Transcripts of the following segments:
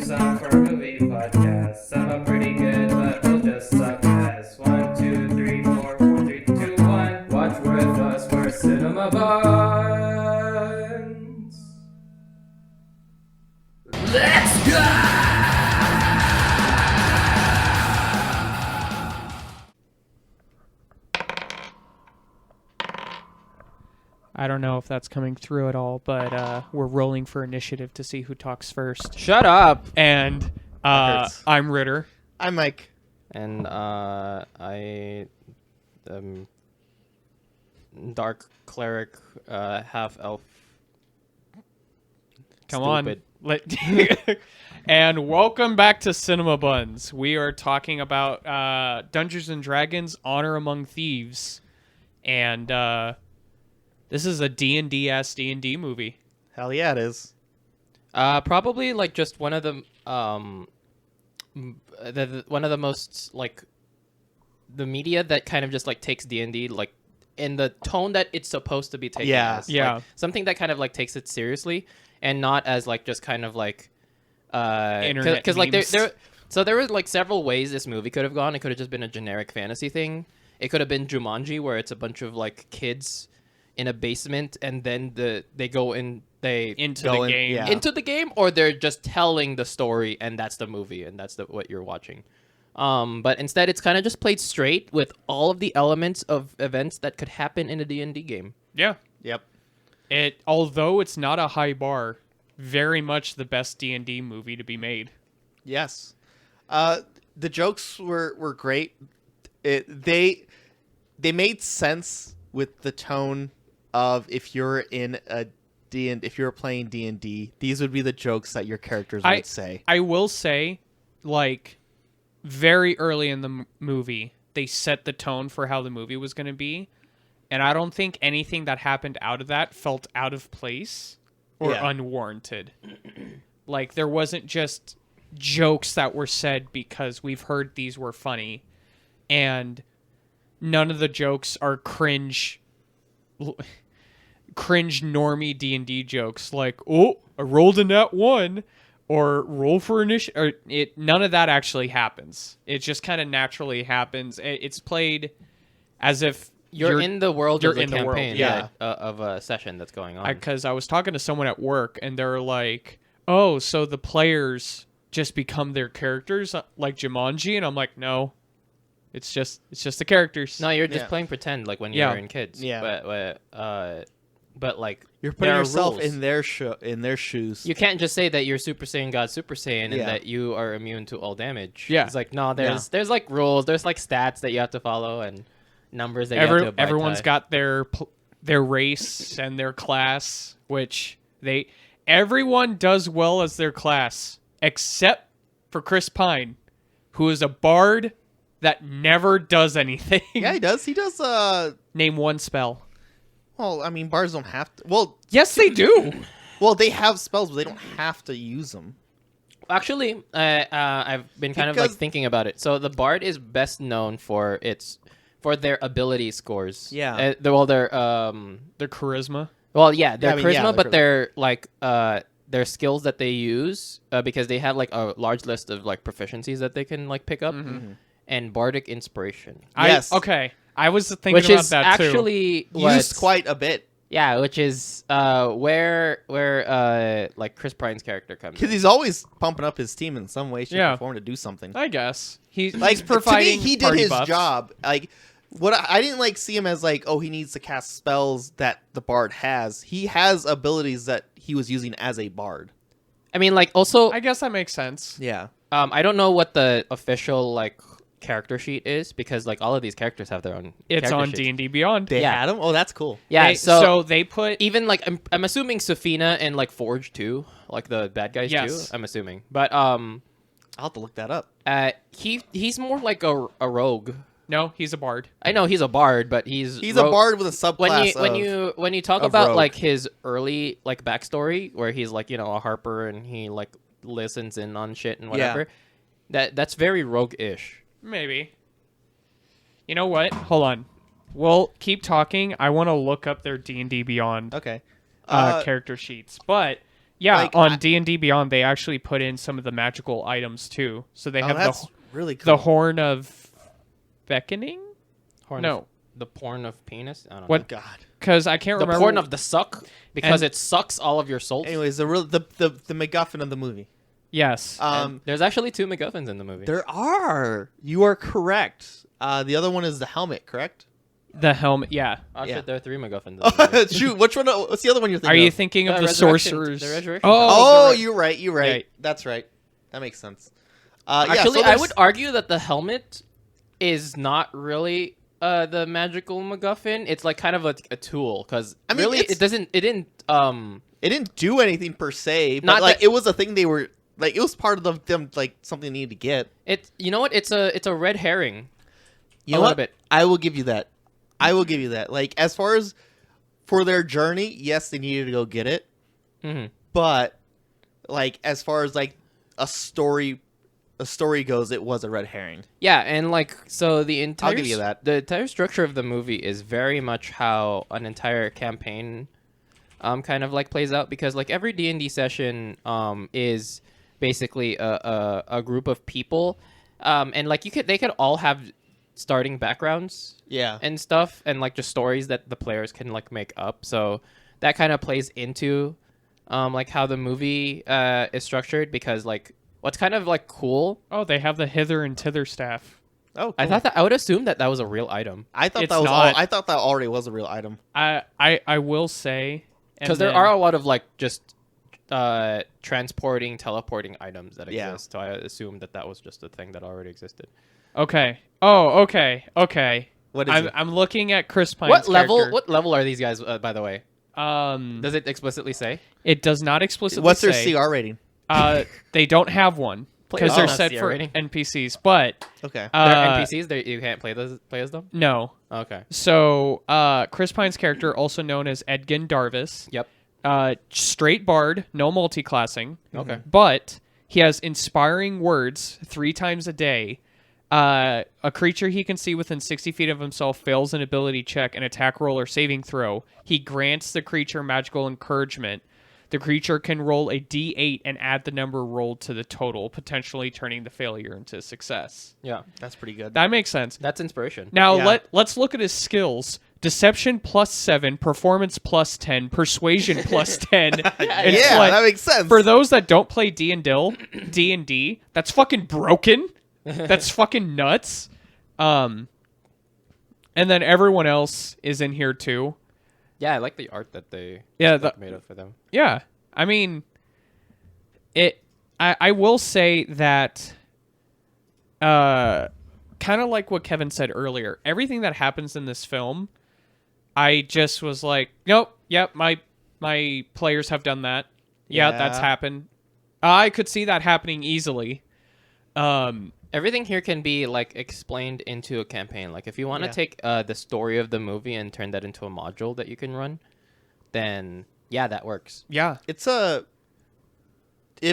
song for a movie podcast. Some are pretty good, but we'll just suck ass. 1, 2, 3, 4, 4, 3, 2, 1. Watch with us, we're Cinema Buns. Let's go! I don't know if that's coming through at all, but we're rolling for initiative to see who talks first. Shut up. And I'm Ritter. I'm Mike. And I am dark cleric, half elf. Come Stupid. on. And welcome back to Cinema Buns. We are talking about Dungeons and Dragons Honor Among Thieves. And this is a D&D-esque D&D movie. Hell yeah, it is. Probably like just one of the one of the most like the media that kind of just like takes D&D like in the tone that it's supposed to be taken. Yeah. as. Yeah. Like, something that kind of like takes it seriously and not as like just kind of like Internet because like memes. there were like several ways this movie could have gone. It could have just been a generic fantasy thing. It could have been Jumanji, where it's a bunch of like kids in a basement, and then they go in Into Go the in- game. yeah. into the game, or they're just telling the story, and that's the movie, and that's what you're watching. But instead, it's kind of just played straight with all of the elements of events that could happen in a D&D game. Yeah. Yep. Although it's not a high bar, very much the best D&D movie to be made. Yes. The jokes were great. They made sense with the tone of if you're playing D&D, these would be the jokes that your characters would say. I will say, like, very early in the movie, they set the tone for how the movie was going to be. And I don't think anything that happened out of that felt out of place or Yeah. unwarranted. Like, there wasn't just jokes that were said because we've heard these were funny. And none of the jokes are cringe normie D&D jokes like, oh, I rolled a nat 1 or roll for initiative. None of that actually happens. It just kind of naturally happens. It's played as if You're in the world you're of the in the world, campaign yeah. of a session that's going on. Because I was talking to someone at work and they're like, oh, so the players just become their characters like Jumanji? And I'm like, no, it's just the characters. No, you're just Yeah. playing pretend like when Yeah. you're in kids. Yeah. But like You're putting there are yourself rules. in their shoes. You can't just say that you're Super Saiyan God Super Saiyan and Yeah. that you are immune to all damage. Yeah. It's like, no, there's like rules, there's like stats that you have to follow and numbers that you have to abide Everyone's by. got their race and their class, which everyone does well as their class, except for Chris Pine, who is a bard that never does anything. Yeah, he does. He does. Name one spell. Well, I mean, bards don't have to. Well, Yes, they do. well, they have spells, but they don't have to use them. Actually, I've been kind of like Because- thinking about it. So the bard is best known for their ability scores. Yeah. Their Their charisma. Well, yeah, their I mean, charisma, yeah, their but charisma. their like their skills that they use because they have like a large list of like proficiencies that they can like pick up, and bardic inspiration, Yes. I was thinking which about is that too. actually Used quite a bit which is where like Chris Pine's character comes because in. he's always pumping up his team in some way, shape, Yeah. or form to do something. I guess he's Like providing. to me, he did party his buffs. job. Like what I didn't like see him as like, oh, he needs to cast spells that the bard has. He has abilities that he was using as a bard. I mean, like also I guess that makes sense. Yeah. I don't know what the official like character sheet is because like all of these characters have their own. It's character on sheets. D&D Beyond. They Yeah. had him. Oh, that's cool. Yeah, so they put even like I'm assuming Safina and like Forge too, like the bad guys Yes. too. I'm assuming, but I'll have to look that up. he's more like a rogue. no, he's a bard. I know he's a bard, but he's He's a bard with a subclass. when you talk of about rogue. like his early like backstory where he's like a harper and he like listens in on shit and whatever. That's very rogue-ish. Maybe. You know what? Hold on. We'll keep talking. I want to look up their D&D Beyond Okay. character sheets. But Yeah, Like, on D&D Beyond, they actually put in some of the magical items too. So they have that's really cool. the Horn of Beckoning. The porn of penis. I don't What? know. God. Because I can't The remember. porn of the suck because And- it sucks all of your souls. Anyways, the MacGuffin of the movie. Yes. And there's actually 2 MacGuffins in the movie. There are. You are correct. The other one is the helmet, correct? The helmet. Yeah. Oh yeah. shit, there are 3 MacGuffins. In the movie. Shoot, which one? What's the other one you're Are thinking you of? thinking of The the resurrection- sorcerers? the resurrection Oh, right. you're right. You're right. Yeah. That's right. That makes sense. Actually, so I there's- would argue that the helmet is not really the magical MacGuffin. It's like kind of a tool because I mean, really it's- it didn't It didn't do anything per se, but Not like that- it was a thing they were like. It was part of them like something they needed to get. you know what, it's a red herring. You A know little what? bit. I will give you that. I will give you that. Like as far as for their journey, yes, they needed to go get it, Mm-hmm. but like as far as like a story goes, it was a red herring. Yeah, and like so the entire give you that. the entire structure of the movie is very much how an entire campaign kind of like plays out because like every D&D session is basically a group of people and like they could all have starting backgrounds Yeah. and stuff and like just stories that the players can like make up. So that kind of plays into like how the movie is structured because like what's kind of like cool. Oh, they have the hither and thither staff. Oh, cool. I thought that I would assume that was a real item I thought It's that was not. I thought that already was a real item. I will say, and because there then- are a lot of like just transporting, teleporting items that Yeah. exist. So I assumed that was just a thing that already existed. Okay. Oh, okay. Okay. What is it? I'm looking at Chris Pine's What level? character. What level are these guys? By the way, Um, does it explicitly say? it does not explicitly What's their say. CR rating? They don't have one because Oh, they're not set CR for rating. NPCs. But Okay. They're NPCs. You can't play as them. no. Okay. So Chris Pine's character, also known as Edgin Darvis, Yep. straight bard, no multi-classing. Okay. But he has inspiring words 3 times a day. A creature he can see within 60 feet of himself fails an ability check, an attack roll, or saving throw. He grants the creature magical encouragement. The creature can roll a d8 and add the number rolled to the total, potentially turning the failure into success. Yeah. That's pretty good. That makes sense. That's inspiration. Now Yeah. let's look at his skills. Deception +7, performance +10, persuasion +10. It's yeah, like- that makes sense. for those that don't play D&D, that's fucking broken. That's fucking nuts. And then everyone else is in here too. Yeah, I like the art that they Yeah, made up for them. Yeah, I mean, I will say that, kind of like what Kevin said earlier. Everything that happens in this film, I just was like, nope, yep, my players have done that. Yeah, that's Yeah. happened. I could see that happening easily. Everything here can be like explained into a campaign. Like if you want to Yeah. take the story of the movie and turn that into a module that you can run, then yeah, that works. Yeah, It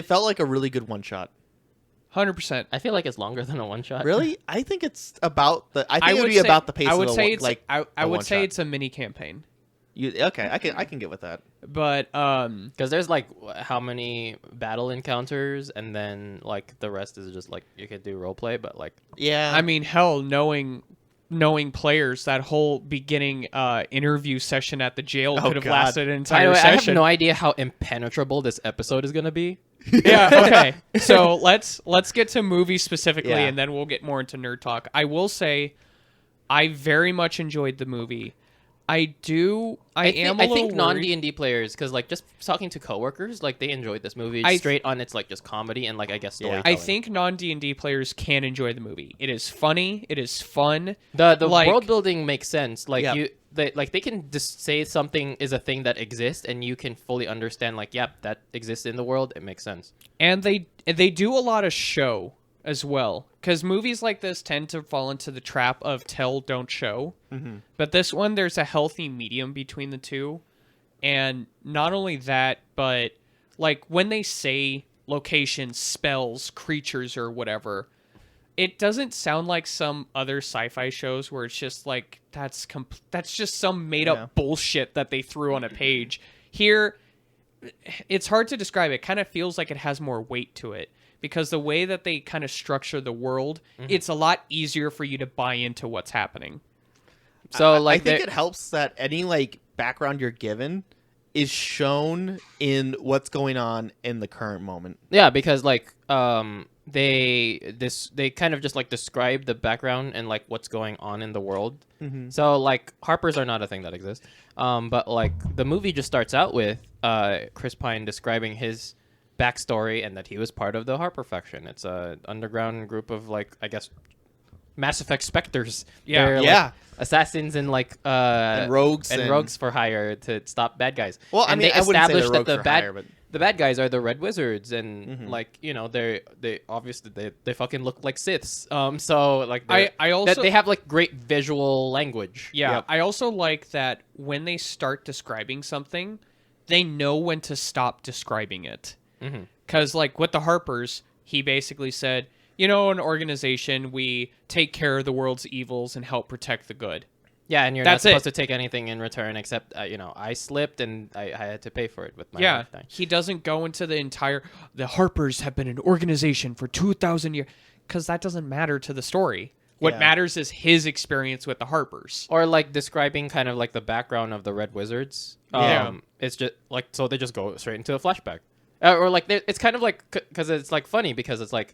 felt like a really good one shot. 100%. I feel like it's longer than a one shot. Really? I think it's about the. I think it would would be say- about the pace I would of the say one- it's like. I a would say one-shot. it's a mini campaign, Okay, I can get with that. but Because there's like how many battle encounters, and then like the rest is just like you could do role play, but like Yeah. I mean, hell, knowing players, that whole beginning interview session at the jail Oh, could have God. lasted an by entire the way, I have session. no idea how impenetrable this episode is gonna be. Yeah, okay. So let's get to movies specifically, Yeah. and then we'll get more into nerd talk. I will say, I very much enjoyed the movie. I am a I little think non worried. D&D players, because like just talking to coworkers, like they enjoyed this movie I- straight on its like just comedy and like I guess Yeah. storytelling. I think non D&D players can enjoy the movie. It is funny. It is fun. the like- world building makes sense. Like Yeah. they can just say something is a thing that exists, and you can fully understand. Like, yep, that exists in the world. It makes sense. And they do a lot of show as well, because movies like this tend to fall into the trap of tell, don't show. Mm-hmm. But this one, there's a healthy medium between the two. And not only that, but like when they say locations, spells, creatures, or whatever, it doesn't sound like some other sci-fi shows where it's just like that's just some made up Yeah. bullshit that they threw on a page. Here, it's hard to describe. It kind of feels like it has more weight to it because the way that they kind of structure the world, it's a lot easier for you to buy into what's happening. So I think there- it helps that any like background you're given is shown in what's going on in the current moment. Yeah, because like they kind of just like describe the background and like what's going on in the world. So like Harpers are not a thing that exists. But like the movie just starts out with Chris Pine describing his backstory and that he was part of the Harper faction. It's a underground group of like I guess Mass Effect Spectres. Yeah. They're, like, Yeah. assassins and like And rogues and rogues for hire to stop bad guys. Well, and I mean, they I wouldn't say established they're that the rogues for bad hire, but the bad guys are the Red Wizards, and like you know they obviously they fucking look like Siths. So like I also that they have like great visual language. Yeah, Yep. I also like that when they start describing something, they know when to stop describing it. Because, like, with the Harpers, he basically said, you know, an organization, we take care of the world's evils and help protect the good. Yeah, and you're That's not supposed it. to take anything in return except you know I slipped and I had to pay for it with my Yeah, lifetime. he doesn't go into the Harpers have been an organization for 2,000 years, because that doesn't matter to the story. What Yeah. matters is his experience with the Harpers. Or like describing kind of like the background of the Red Wizards. Yeah. It's just like so they just go straight into a flashback, or like it's kind of like because it's like funny because it's like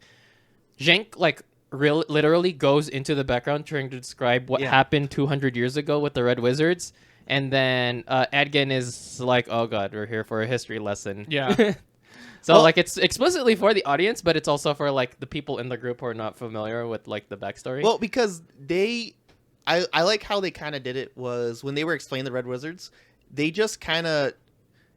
Zhenk like literally goes into the background trying to describe what Yeah. happened 200 years ago with the Red Wizards, and then Adgen is like, oh god, we're here for a history lesson. Yeah. So Well- like it's explicitly for the audience, but it's also for like the people in the group who are not familiar with like the backstory. well, because I like how they kind of did it was when they were explaining the Red Wizards, they just kind of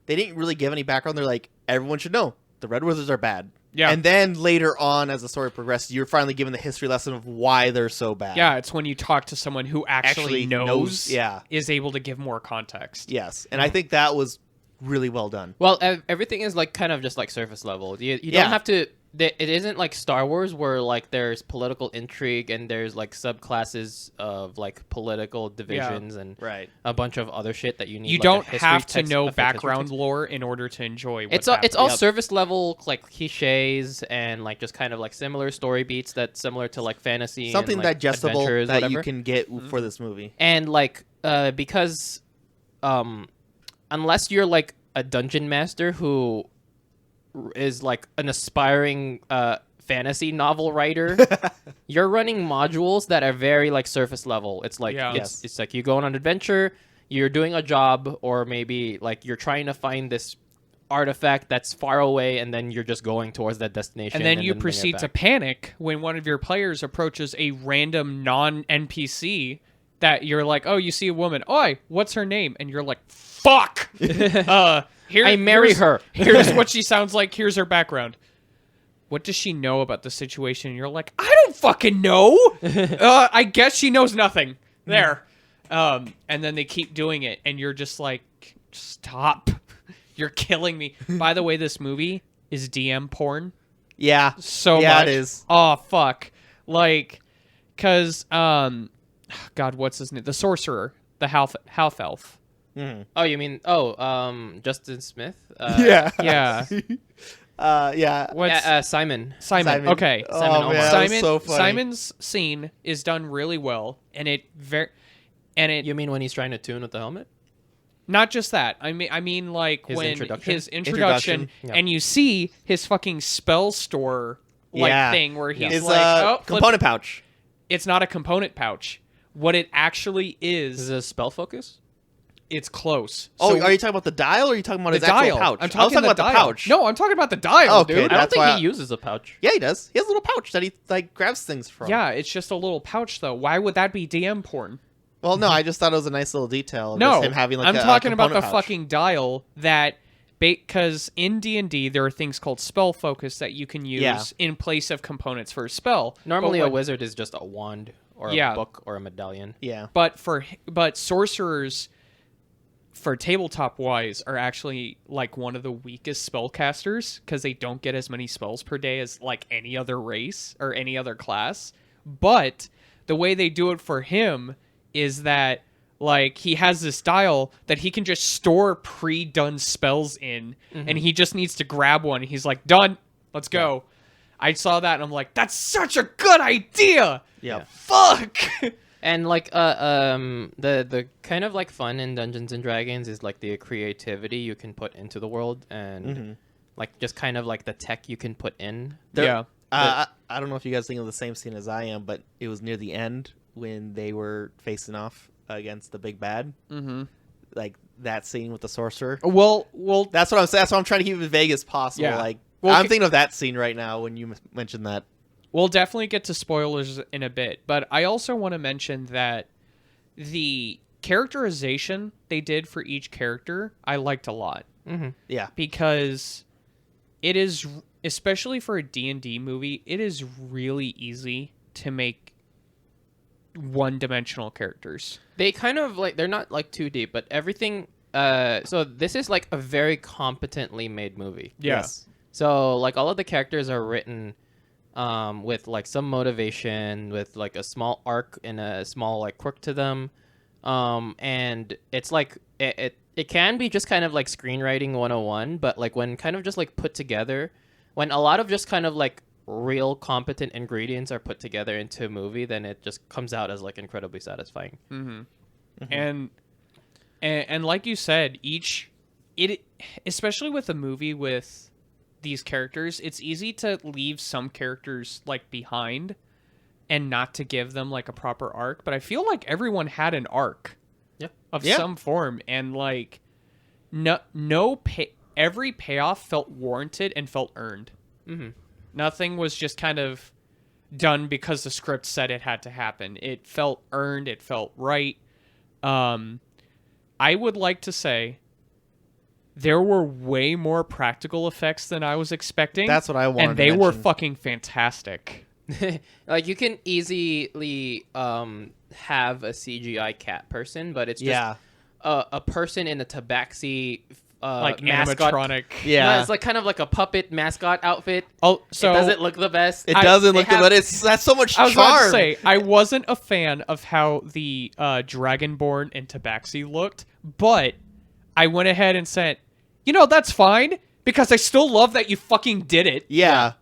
they didn't really give any background. They're like, everyone should know the Red Wizards are bad. Yeah. And then later on, as the story progressed, you're finally given the history lesson of why they're so bad. Yeah, it's when you talk to someone who actually knows, yeah. is able to give more context. Yes. And I think that was really well done. Well, everything is like kind of just like surface level. You Yeah. don't have to. It isn't like Star Wars where like there's political intrigue and there's like subclasses of like political divisions and Right. a bunch of other shit that you need. You like, don't a history have to text- know a history background text. lore in order to enjoy what's It's all Yep. surface level like cliches and like just kind of like similar story beats that's similar to like fantasy Something and, like, digestible adventures, that whatever. you can get for this movie. And like because unless you're like a dungeon master who is like an aspiring fantasy novel writer, you're running modules that are very like surface level. It's like Yeah. it's like you go on an adventure, you're doing a job, or maybe like you're trying to find this artifact that's far away, and then you're just going towards that destination. And then you bring it proceed to back. panic when one of your players approaches a random non-NPC that you're like, oh, you see a woman. Oi, what's her name? And you're like, fuck! I marry here's- her. Here's what she sounds like. Here's her background. What does she know about the situation? And you're like, I don't fucking know. I guess she knows nothing. There. And then they keep doing it, and you're just like, stop. You're killing me. By the way, this movie is DM porn. Yeah. So Yeah, much. it is. Oh, fuck. Like, because, God, what's his name? The sorcerer. The half elf. Oh, you mean Justin Smith? Yeah. Yeah. Yeah. What's Simon. Simon? Okay. Oh, Simon man, Omar. that was Simon. so funny. Simon's scene is done really well, and it You mean when he's trying to tune with the helmet? not just that. I mean, like His when introduction? his introduction, Yeah. and you see his fucking spell store like Yeah. thing where he's His like, oh, flip- component pouch. It's not a component pouch. What it actually Is is, it a spell focus? it's close. Oh, So are you talking about the dial or are you talking about the his actual dial? pouch? I'm I was talking talking about dial. the pouch. No, I'm talking about the dial, Okay, dude. I don't That's think why he uses a pouch. Yeah, he does. He has a little pouch that he like grabs things from. Yeah, it's just a little pouch though. Why would that be DM porn? Well, no, I just thought it was a nice little detail. Of No, just him having like I'm a talking about the component pouch. fucking dial that, because in D&D there are things called spell focus that you can use Yeah. in place of components for a spell. Normally, But a what- wizard is just a wand or Yeah. a book or a medallion. Yeah. but sorcerers, for tabletop wise, are actually like one of the weakest spellcasters because they don't get as many spells per day as like any other race or any other class. But the way they do it for him is that like he has this dial that he can just store pre-done spells in, and he just needs to grab one. He's like, done, let's go. I saw that and I'm like, that's such a good idea. Yeah. Fuck. And like the kind of like fun in Dungeons and Dragons is like the creativity you can put into the world, and like just kind of like the tech you can put in. Yeah. I don't know if you guys think of the same scene as I am, but it was near the end when they were facing off against the big bad. Mm-hmm. Like that scene with the sorcerer. Well, That's what I'm saying. That's why I'm trying to keep it as vague as possible. Yeah. Like Well, I'm thinking of that scene right now when you mentioned that. we'll definitely get to spoilers in a bit, but I also want to mention that the characterization they did for each character I liked a lot, Yeah. because it is, especially for a D&D movie, it is really easy to make one-dimensional characters. They kind of like, they're not like too deep, but everything. So this is like a very competently made movie. Yeah. Yes. So like all of the characters are written with like some motivation, with like a small arc and a small like quirk to them, and it's like it can be just kind of like screenwriting 101, but like when kind of just like put together, when a lot of just kind of like real competent ingredients are put together into a movie, then it just comes out as like incredibly satisfying. And like you said, especially with a movie with these characters, it's easy to leave some characters like behind and not to give them like a proper arc, but I feel like everyone had an arc of some form, and like every payoff felt warranted and felt earned. Nothing was just kind of done because the script said it had to happen. It felt earned, it felt right. I would like to say there were way more practical effects than I was expecting. That's what I wanted and to they were mention. fucking fantastic. Like you can easily have a CGI cat person, but it's just a person in a tabaxi Like mascot. animatronic. Yeah. No, it's like kind of like a puppet mascot outfit. Oh, so it doesn't look the best. It doesn't look they good, but that's so much I was about to charm. say, I wasn't a fan of how the Dragonborn and Tabaxi looked, but I went ahead and said, you know, that's fine, because I still love that you fucking did it. Yeah.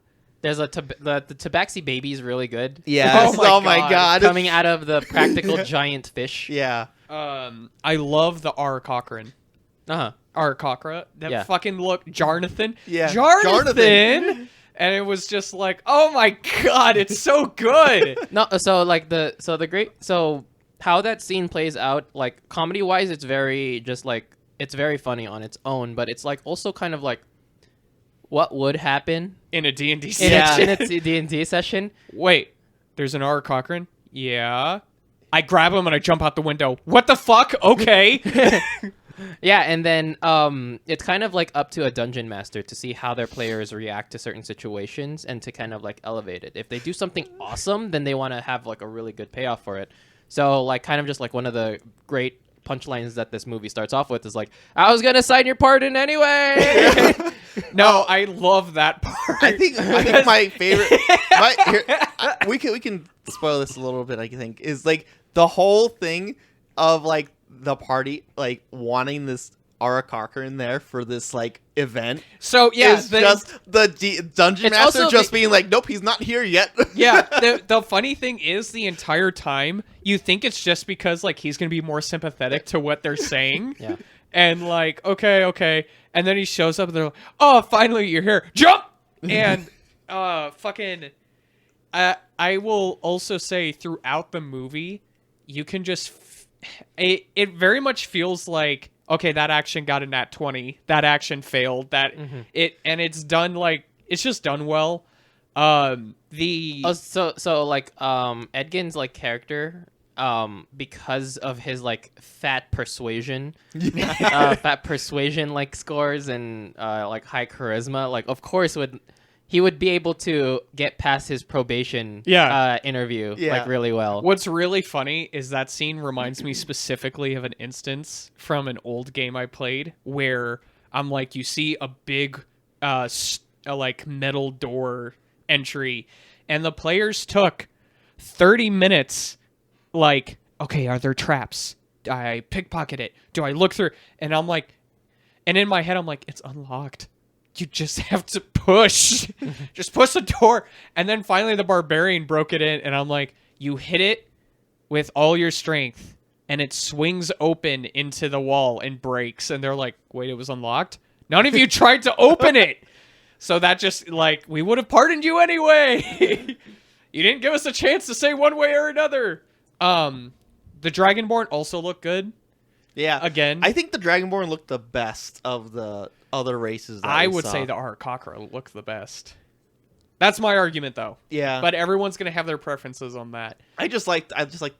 There's the tabaxi baby is really good. Yes. Oh my God. God. Coming out of the practical giant fish. Yeah. I love the R. Cochran. Uh-huh. R. Cochran. That Yeah. fucking look. Jarnathan. Yeah. Jarnathan. And it was just like, oh my God, it's so good. No, so like so how that scene plays out, like comedy wise, it's very just like, it's very funny on its own, but it's like also kind of like what would happen In a D&D in session. a D&D session. Wait, there's an R. Cochran? Yeah. I grab him and I jump out the window. What the fuck? Okay. Yeah, and then it's kind of like up to a dungeon master to see how their players react to certain situations and to kind of like elevate it. If they do something awesome, then they want to have like a really good payoff for it. So like kind of just like one of the great punchlines that this movie starts off with is like, I was gonna sign your pardon anyway. No, I love that part. I think my favorite. We can spoil this a little bit. I think is like the whole thing of like the party like wanting this Ara Cochran there for this like event. So yeah, is just the dungeon It's master also just being like, nope, he's not here yet. yeah. The funny thing is, the entire time you think it's just because like he's gonna be more sympathetic to what they're saying. Yeah. And like, okay, and then he shows up and they're like, oh, finally you're here, jump. And fucking I will also say throughout the movie you can just it very much feels like, okay, that action got a nat 20, that action failed, that it's done like, it's just done well. So like Edgin's like character, because of his like fat persuasion like scores and like high charisma, like of course he would be able to get past his probation interview like really well. What's really funny is that scene reminds me specifically of an instance from an old game I played where I'm like, you see a big like metal door entry and the players took 30 minutes like, okay, are there traps? I pickpocket it? Do I look through? And I'm like, and in my head I'm like, it's unlocked. You just have to push. Just push the door. And then finally the barbarian broke it in, and I'm like, you hit it with all your strength, and it swings open into the wall and breaks. And they're like, wait, it was unlocked? None of you tried to open it. So that just, like, we would have pardoned you anyway. You didn't give us a chance to say one way or another. The Dragonborn also looked good. Yeah. Again. I think the Dragonborn looked the best of the other races that I we would saw. say the Aarakocra looked the best. That's my argument, though. Yeah. But everyone's going to have their preferences on that. I just liked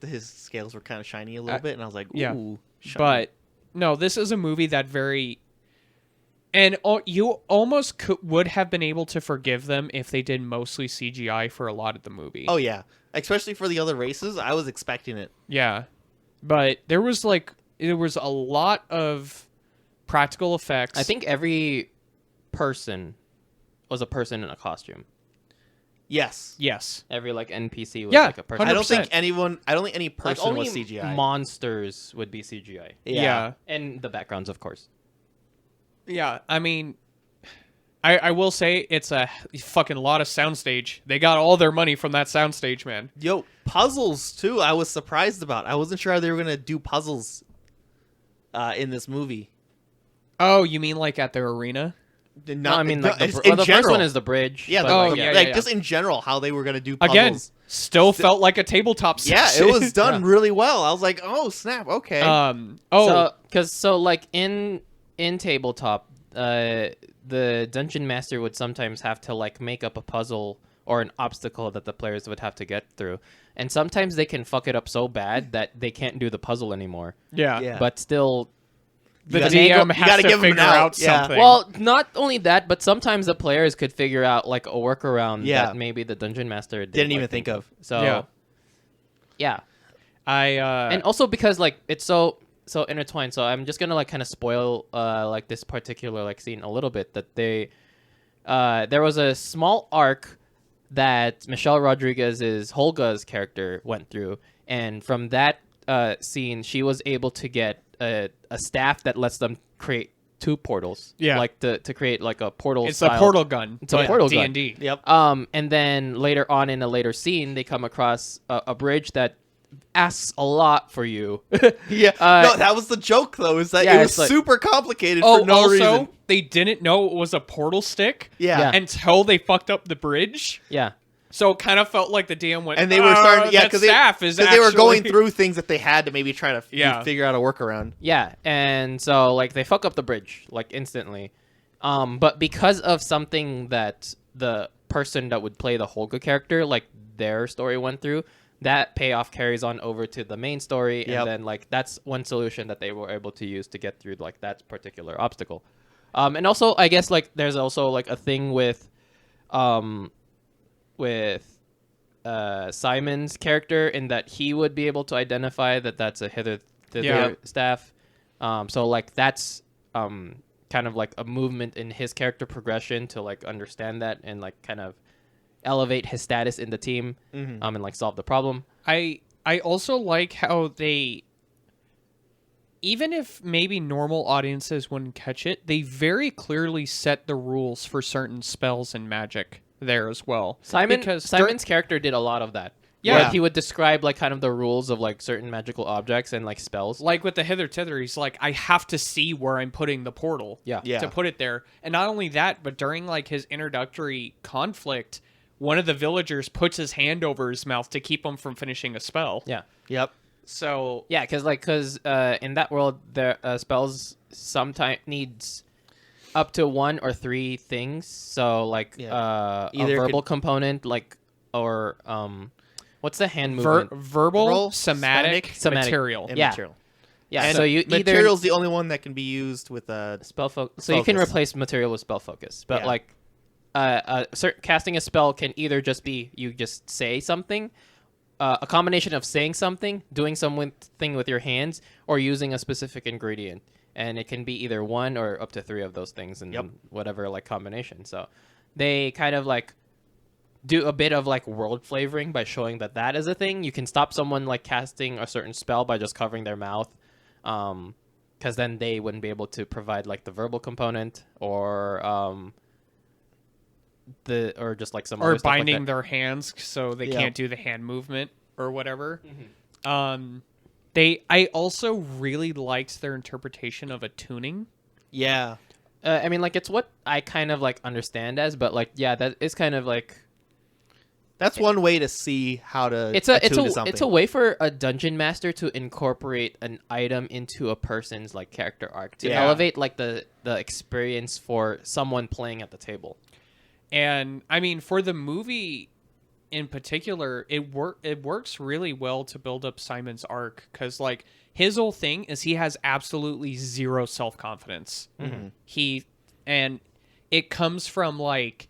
his scales were kind of shiny a little bit, and I was like, ooh, yeah. shiny. But, no, this is a movie that very... And you almost would have been able to forgive them if they did mostly CGI for a lot of the movie. Oh, yeah. Especially for the other races, I was expecting it. Yeah. But there was a lot of practical effects. I think every person was a person in a costume. Yes. Yes. Every like NPC was Yeah, like a person. I don't 100%. think any Like, person only was CGI. monsters would be CGI. Yeah. And the backgrounds, of course. Yeah. I mean, I will say it's a fucking lot of soundstage. They got all their money from that soundstage, man. Yo, puzzles too. I was surprised about. I wasn't sure how they were gonna do puzzles in this movie. Oh, you mean like at their arena? No, I mean, like, it's the in first general. one is the bridge. Yeah, but, the, Oh, like, yeah, like yeah. just in general, how they were gonna do puzzles. Again, still felt like a tabletop Yeah, session. it was done really well. I was like, oh snap, okay. So like in tabletop, the dungeon master would sometimes have to like make up a puzzle or an obstacle that the players would have to get through, and sometimes they can fuck it up so bad that they can't do the puzzle anymore. yeah. Yeah. But still, The gotta- DM you has gotta to give 'em an figure out, out yeah. something. well, not only that, but sometimes the players could figure out like a workaround Yeah. that maybe the dungeon master Didn't even like, think of. So yeah. And also because like it's so intertwined, so I'm just gonna like kind of spoil like this particular like scene a little bit. That there was a small arc that Michelle Rodriguez's Holga's character went through, and from that scene she was able to get a staff that lets them create two portals. Yeah. Like to create like a portal. it's style. a portal gun. It's a but portal gun. D&D. Yep. And then later on in a later scene, they come across a bridge that asks a lot for you. Yeah. No, that was the joke though. Is that yeah, it was it's like- super complicated Oh, for no also, reason. they didn't know it was a portal stick Yeah. Yeah. until they fucked up the bridge. Yeah. So it kind of felt like the DM went, And they were starting, yeah, that because staff is they were going actually-" through things that they had to maybe try to Yeah. figure out a workaround. Yeah, and so like they fuck up the bridge like instantly, but because of something that the person that would play the Holga character like their story went through, that payoff carries on over to the main story, Yep. and then like that's one solution that they were able to use to get through like that particular obstacle. And also I guess like there's also like a thing with Simon's character in that he would be able to identify that that's a hither Yeah. staff. So like that's kind of like a movement in his character progression to like understand that and like kind of elevate his status in the team and like solve the problem. I also like how they, even if maybe normal audiences wouldn't catch it, they very clearly set the rules for certain spells and magic there as well. Because Simon's character did a lot of that. Yeah. Where he would describe like kind of the rules of like certain magical objects and like spells. like with the hither tither, he's like, I have to see where I'm putting the portal. Yeah. Yeah. To put it there. And not only that, but during like his introductory conflict, one of the villagers puts his hand over his mouth to keep him from finishing a spell. Yeah. Yep. So Yeah, because in that world, their spells sometimes needs up to 1 or 3 things. So like Yeah. a Either verbal component, like or what's the hand movement? verbal, Somatic, somatic. material. And Yeah. material. Yeah, And so you either material's the only one that can be used with a spell focus. So you can focus. replace material with spell focus, but Yeah. like casting a spell can either just be you just say something. A combination of saying something, doing something with your hands, or using a specific ingredient, and it can be either 1 or up to 3 of those things, and Yep. whatever like combination. So they kind of like do a bit of like world flavoring by showing that is a thing. You can stop someone like casting a certain spell by just covering their mouth, because then they wouldn't be able to provide like the verbal component or or just like some or other stuff like binding that. their hands so they Yeah. can't do the hand movement or whatever. I also really liked their interpretation of attuning. Yeah. I mean, like it's what I kind of like understand as, but like yeah, that is kind of like That's one way to see how to it's a attune to something. it's a way for a dungeon master to incorporate an item into a person's like character arc to Yeah. elevate like the experience for someone playing at the table. And I mean, for the movie in particular, it works really well to build up Simon's arc, because like his whole thing is he has absolutely zero self-confidence. And it comes from like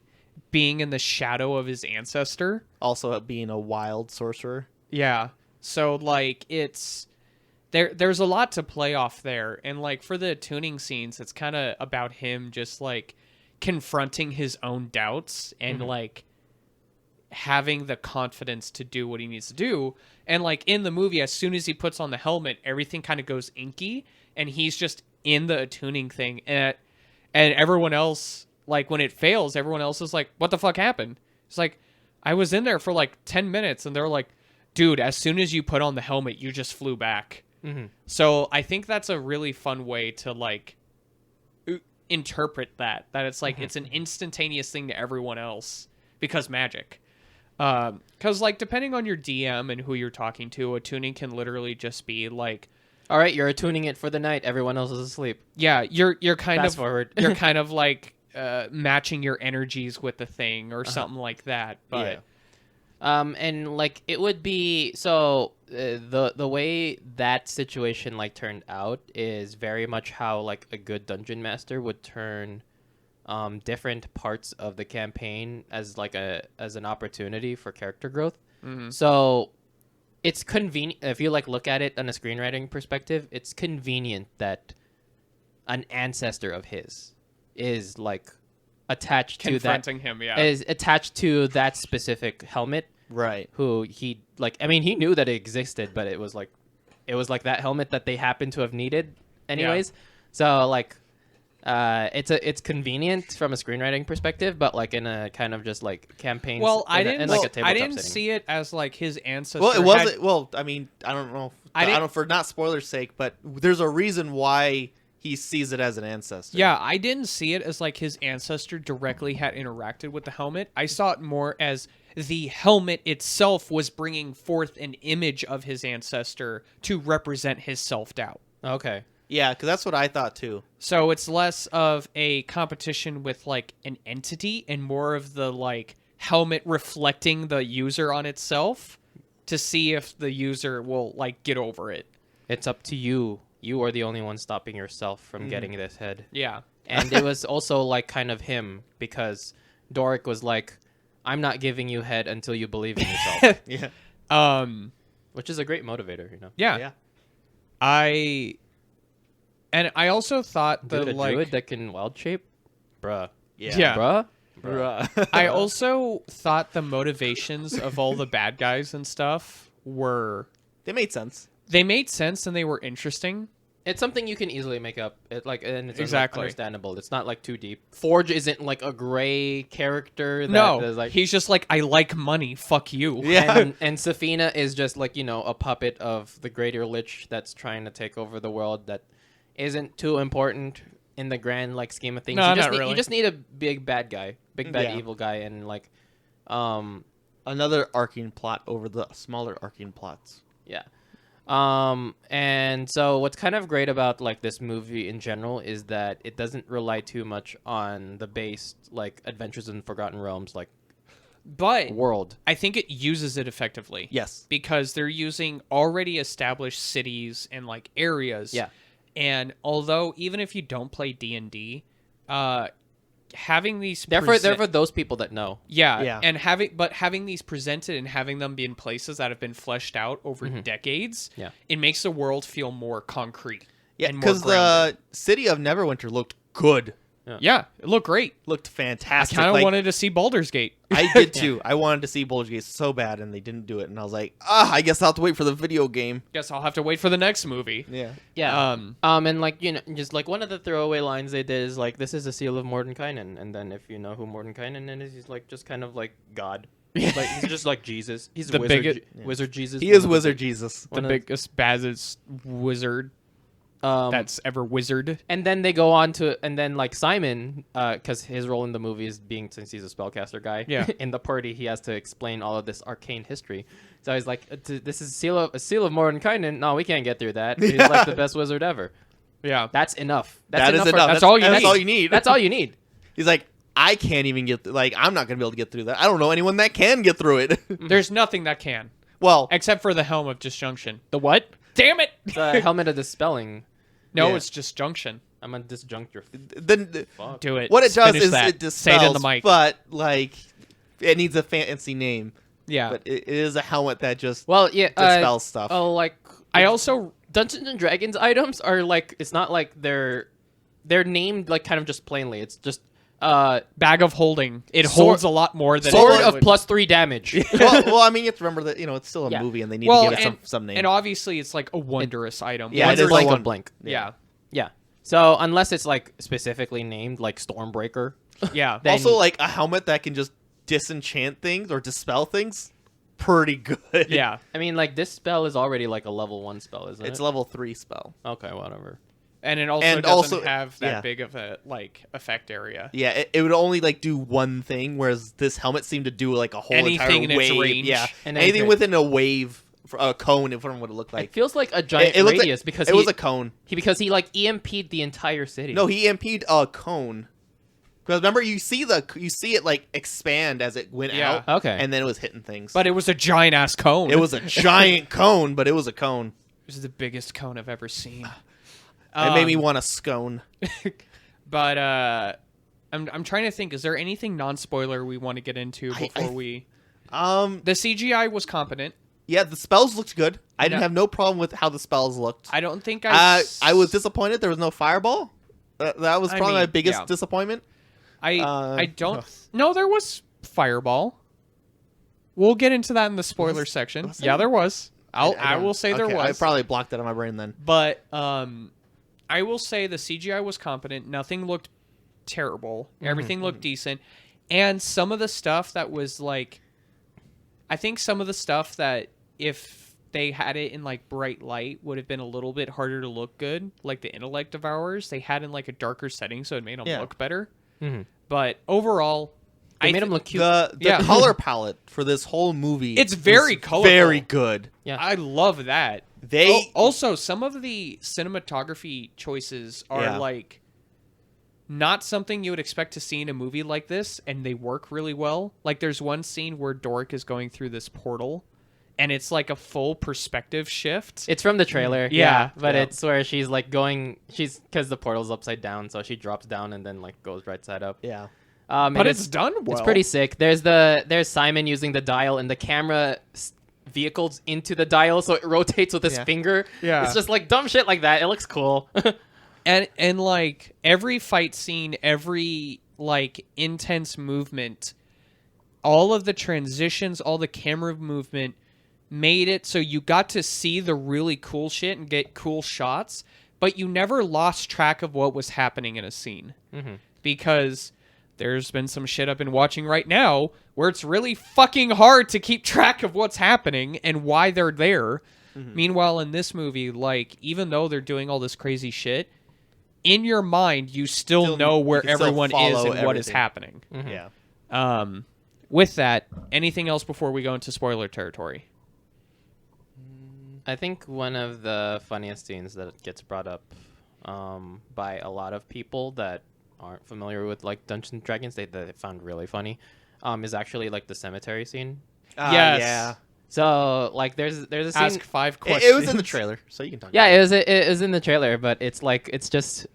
being in the shadow of his ancestor. Also being a wild sorcerer. Yeah. So like it's there's a lot to play off there. And like for the tuning scenes, it's kind of about him just like confronting his own doubts and like having the confidence to do what he needs to do. And like in the movie, as soon as he puts on the helmet, everything kind of goes inky and he's just in the attuning thing. And everyone else, like when it fails, everyone else is like, what the fuck happened? It's like, I was in there for like 10 minutes and they're like, dude, as soon as you put on the helmet, you just flew back. So I think that's a really fun way to like interpret that it's like it's an instantaneous thing to everyone else because magic. Because like depending on your DM and who you're talking to, attuning can literally just be like, All right, you're attuning it for the night. Everyone else is asleep. yeah, you're kind Fast of forward. you're kind of like matching your energies with the thing or something like that. But And like it would be so the way that situation like turned out is very much how like a good dungeon master would turn different parts of the campaign as like as an opportunity for character growth. So it's convenient if you like look at it on a screenwriting perspective. It's convenient that an ancestor of his is like attached to that confronting him, yeah. is attached to that specific helmet. Right. Who he like? I mean, he knew that it existed, but it was like that helmet that they happened to have needed, anyways. So like, it's convenient from a screenwriting perspective, but like in a kind of just like campaign. Well, I in a- didn't. in like a I tabletop didn't setting. see it as like his ancestor. Well, it had- wasn't. Well, I mean, I don't know. I I didn't- don't for not spoilers' sake, but there's a reason why he sees it as an ancestor. Yeah, I didn't see it as like his ancestor directly had interacted with the helmet. I saw it more as the helmet itself was bringing forth an image of his ancestor to represent his self-doubt. Okay. Yeah, because that's what I thought too. So it's less of a competition with like an entity and more of the like helmet reflecting the user on itself to see if the user will like get over it. It's up to you. You are the only one stopping yourself from getting this head. Yeah. And it was also like kind of him because Doric was like, I'm not giving you head until you believe in yourself. Yeah. Which is a great motivator, you know. Yeah. Yeah. I also thought Dude, that a like druid that can wild shape? Bruh. Yeah. Bruh? Bruh. I also thought the motivations of all the bad guys and stuff They made sense. they made sense and they were interesting. It's something you can easily make up. And it's Exactly. understandable. It's not like too deep. Forge isn't like a gray character that No, is like he's just like, I like money, fuck you. Yeah. and Safina is just like, you know, a puppet of the greater lich that's trying to take over the world that isn't too important in the grand like scheme of things. No, you just not need, really. You just need a big bad guy, big bad Yeah. evil guy, and like, Another arcing plot over the smaller arcing plots. yeah. And so what's kind of great about like this movie in general is that it doesn't rely too much on the base like Adventures in Forgotten Realms like But world. I think it uses it effectively. Yes. Because they're using already established cities and like areas. Yeah. And although even if you don't play D&D, having these They're for those people that know. Yeah, Yeah. and having these presented and having them be in places that have been fleshed out over decades, Yeah. it makes the world feel more concrete. Yeah, and more because grounded. the city of Neverwinter looked good. Yeah, it looked great. Looked I fantastic. kind of Like, wanted to see Baldur's Gate. I did too. I wanted to see Baldur's Gate so bad, and they didn't do it. And I was like, I guess I'll have to wait for the video game. Guess I'll have to wait for the next movie. Yeah. Yeah. Um, And like just like one of the throwaway lines they did is like, "This is a seal of Mordenkainen," and then if you know who Mordenkainen is, he's like just kind of like God. Like he's just like Jesus. He's The wizard, biggest- wizard Jesus. He one is of the Wizard big- Jesus. the one of biggest, baddest wizard that's ever wizard. And then they go on to, and then like Simon, because his role in the movie is being, since he's a spellcaster guy, Yeah. in the party he has to explain all of this arcane history. So he's like, "This is a seal of Mordenkainen. No, we can't get through that. He's like the best wizard ever." Yeah. That's enough. That is for- enough. That's all you That's need. all you need. That's all you need. He's like, I can't even get like I'm not gonna be able to get through that. I don't know anyone that can get through it. There's nothing that can, Well, except for the Helm of Disjunction. The what? Damn it! The helmet of dispelling. No, Yeah. it's Disjunction. I'm a disjuncture. then Fuck. Do it. what it does Finish is that. it dispels, Say it in the mic. but like it needs a fancy name. Yeah. But it is a helmet that just Well, yeah. dispels stuff. Oh, like I also Dungeons and Dragons items are like, it's not like they're named like kind of just plainly. It's just bag of holding. It Sword- holds a lot more than sword it of would. +3 damage. well, I mean, you have to remember that it's still a Yeah. movie and they need Well, to give it and, some name. and obviously it's like a wondrous item. Yeah, it Wonder is blank like of one- blank. Yeah. Yeah. So unless it's like specifically named like Stormbreaker, Yeah. then- Also, like a helmet that can just disenchant things or dispel things, pretty good. Yeah. I mean, like this spell is already like a level 1 spell, isn't It's it? level 3 spell. Okay, whatever. And it also And doesn't also- have that yeah. big of a like effect area. Yeah, it would only like do one thing, whereas this helmet seemed to do like a whole Anything entire in its wave. range. Yeah, And anything anything. within a wave, a cone, in front of what it looked It like. feels like a giant It looked like- radius because it he, was a cone. because he like EMP'd the entire city. No, he EMP'd a cone. Because remember, you see it like expand as it went Yeah. out. Okay. And then it was hitting things. But it was a giant ass cone. it was a giant cone, but it was a cone. This is the biggest cone I've ever seen. It made me want a scone. But I'm trying to think. Is there anything non-spoiler we want to get into I- before we? The The CGI was competent. yeah, the spells looked good. I didn't No. have no problem with how the spells looked. I don't think I was disappointed there was no fireball. That was I probably my mean, biggest yeah. disappointment. I don't. No, there was fireball. We'll get into that in the spoiler section. was Yeah, there was. I don't- will say there okay, was. I probably blocked that on my brain then. But I will say the CGI was competent. Nothing looked terrible. Everything looked decent. And some of the stuff that was like, I think some of the stuff that if they had it in like bright light would have been a little bit harder to look good. Like the intellect devourers, they had in like a darker setting, so it made them Yeah. look better. Mhm. But overall, They I made thi- him look cute. The Yeah. color palette for this whole movie It's very was colorful. very good. Yeah. I love that. They Also, some of the cinematography choices are Yeah. like not something you would expect to see in a movie like this, and they work really well. Like, there's one scene where Dork is going through this portal, and it's like a full perspective shift. It's from the trailer. Yeah. But Yeah. it's where she's like because the portal's upside down, so she drops down and then like goes right side up. yeah. And but it's done well. It's pretty sick. There's Simon using the dial and the camera vehicles into the dial, so it rotates with his Yeah. finger. Yeah. It's just like dumb shit like that. It looks cool. And like every fight scene, every like intense movement, all of the transitions, all the camera movement made it so you got to see the really cool shit and get cool shots, but you never lost track of what was happening in a scene. Because there's been some shit I've been watching right now where it's really fucking hard to keep track of what's happening and why they're there. Meanwhile, in this movie, like, even though they're doing all this crazy shit, in your mind, you still know where you can still everyone is follow and what is everything. happening. Yeah. With that, anything else before we go into spoiler territory? I think one of the funniest scenes that gets brought up by a lot of people that aren't familiar with like Dungeons and Dragons, that they found really funny, is actually like the cemetery scene. Yes. Yeah. So like there's a scene. Ask 5 It, questions. it was in the trailer, so you can talk. Yeah, about it was in the trailer, but it's like it's just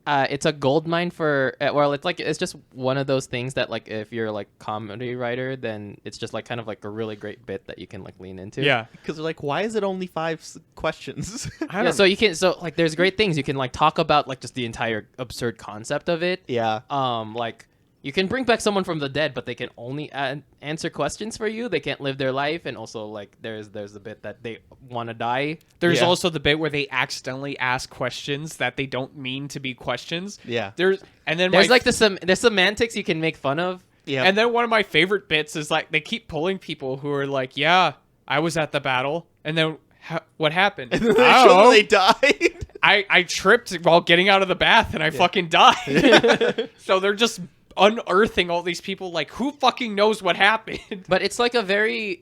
it's a gold mine for well, it's just one of those things that like if you're like comedy writer, then it's just like kind of like a really great bit that you can like lean into. Yeah. Because they're like, why is it only 5 questions? I Yeah, don't so you can like there's great things you can like talk about like just the entire absurd concept of it. Yeah. Like you can bring back someone from the dead, but they can only answer questions for you. They can't live their life, and also like there's the bit that they want to die. There's Yeah. also the bit where they accidentally ask questions that they don't mean to be questions. Yeah. There's then There's my, like the semantics you can make fun of. Yeah. and then one of my favorite bits is like they keep pulling people who are like, "Yeah, I was at the battle," and then what happened? and then they I show don't them know. they died. I tripped while getting out of the bath and I fucking died. So they're just unearthing all these people. Like, who fucking knows what happened? But it's like a very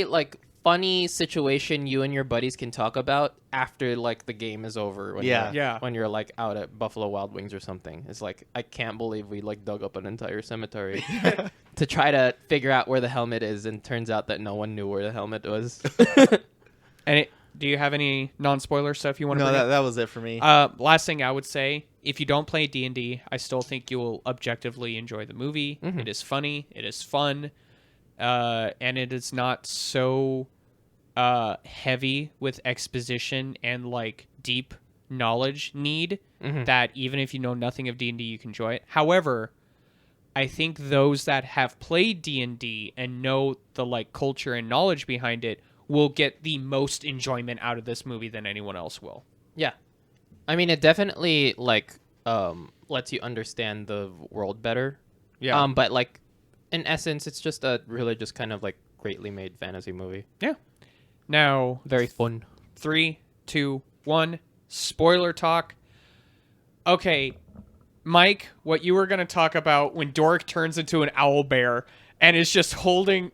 like funny situation you and your buddies can talk about after like the game is over. When Yeah. you're, Yeah. When you're like out at Buffalo Wild Wings or something, it's like I can't believe we like dug up an entire cemetery to try to figure out where the helmet is, and turns out that no one knew where the helmet was. And do you have any non-spoiler stuff you want to No, bring up? that was it for me. Last thing I would say, if you don't play D&D, I still think you will objectively enjoy the movie. Mhm. It is funny, it is fun, and it is not so heavy with exposition and like deep knowledge need Mhm. that even if you know nothing of D&D, you can enjoy it. However, I think those that have played D&D and know the like culture and knowledge behind it will get the most enjoyment out of this movie than anyone else will. Yeah, I mean it definitely like lets you understand the world better. Yeah. But like in essence, it's just a really just kind of like greatly made fantasy movie. Yeah. Now, Very fun. 3, 2, 1, spoiler talk. Okay, Mike, what you were going to talk about when Dork turns into an owl bear and is just holding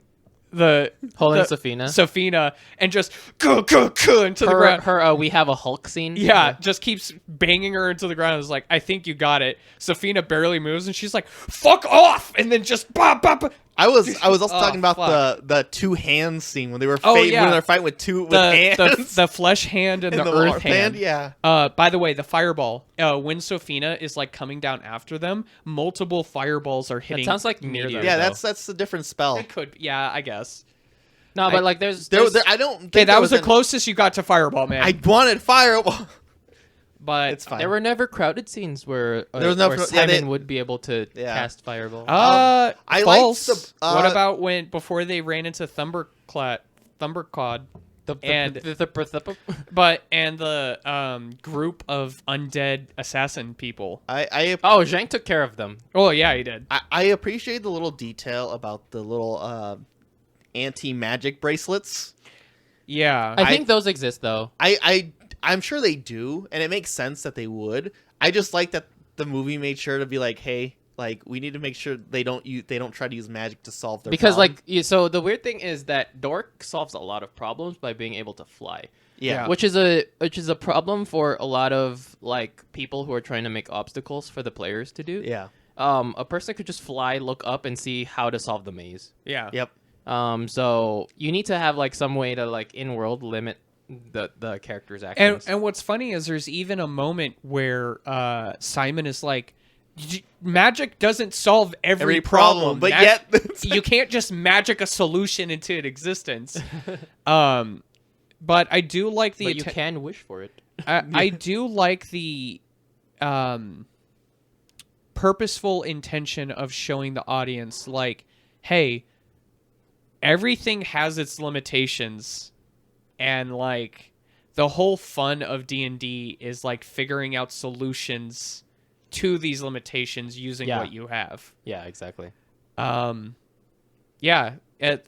Safina. Safina and just into the ground. Her we have a Hulk scene. Yeah, just keeps banging her into the ground. It's like, I think you got it. Safina barely moves, and she's like, "Fuck off!" And then just bop, bop, bop. I was also Oh, talking about fuck. the two hands scene when they were Yeah. when they're fighting with the, hands. the flesh hand and, And the the earth earth hand. hand, yeah. By the way, the fireball. When Safina is like coming down after them, multiple fireballs are hitting. sounds like near meteor. them. Yeah, though. that's a different spell. It could. Yeah, I guess. No, but like there's I don't. Okay, think that there was the an- closest you got to fireball, man. I wanted fireball. but It's fine. there were never crowded scenes where There was no where yeah, Simon they- would be able to Yeah. cast fireball. I liked false. the- What about when before they ran into Thunderclad, and the group of undead assassin people? I Oh, Zhang took care of them. Oh yeah, he did. I appreciate the little detail about the little anti-magic bracelets. Yeah, I think those exist though. I'm sure they do, and it makes sense that they would. I just like that the movie made sure to be like, hey, like we need to make sure they don't try to use magic to solve their Because problem. so the weird thing is that Dork solves a lot of problems by being able to fly. yeah. Which is a problem for a lot of like people who are trying to make obstacles for the players to do. Yeah. A person could just fly, look up, and see how to solve the maze. yeah. Yep. So you need to have like some way to like in world limit the character's And actions. and what's funny is there's even a moment where Simon is like, magic doesn't solve every problem, but yet it's you can't just magic a solution into existence. But I do like the but you can wish for it. I do like the purposeful intention of showing the audience like, hey, everything has its limitations, and like the whole fun of D&D is like figuring out solutions to these limitations using Yeah. what you have. Yeah, exactly. Yeah,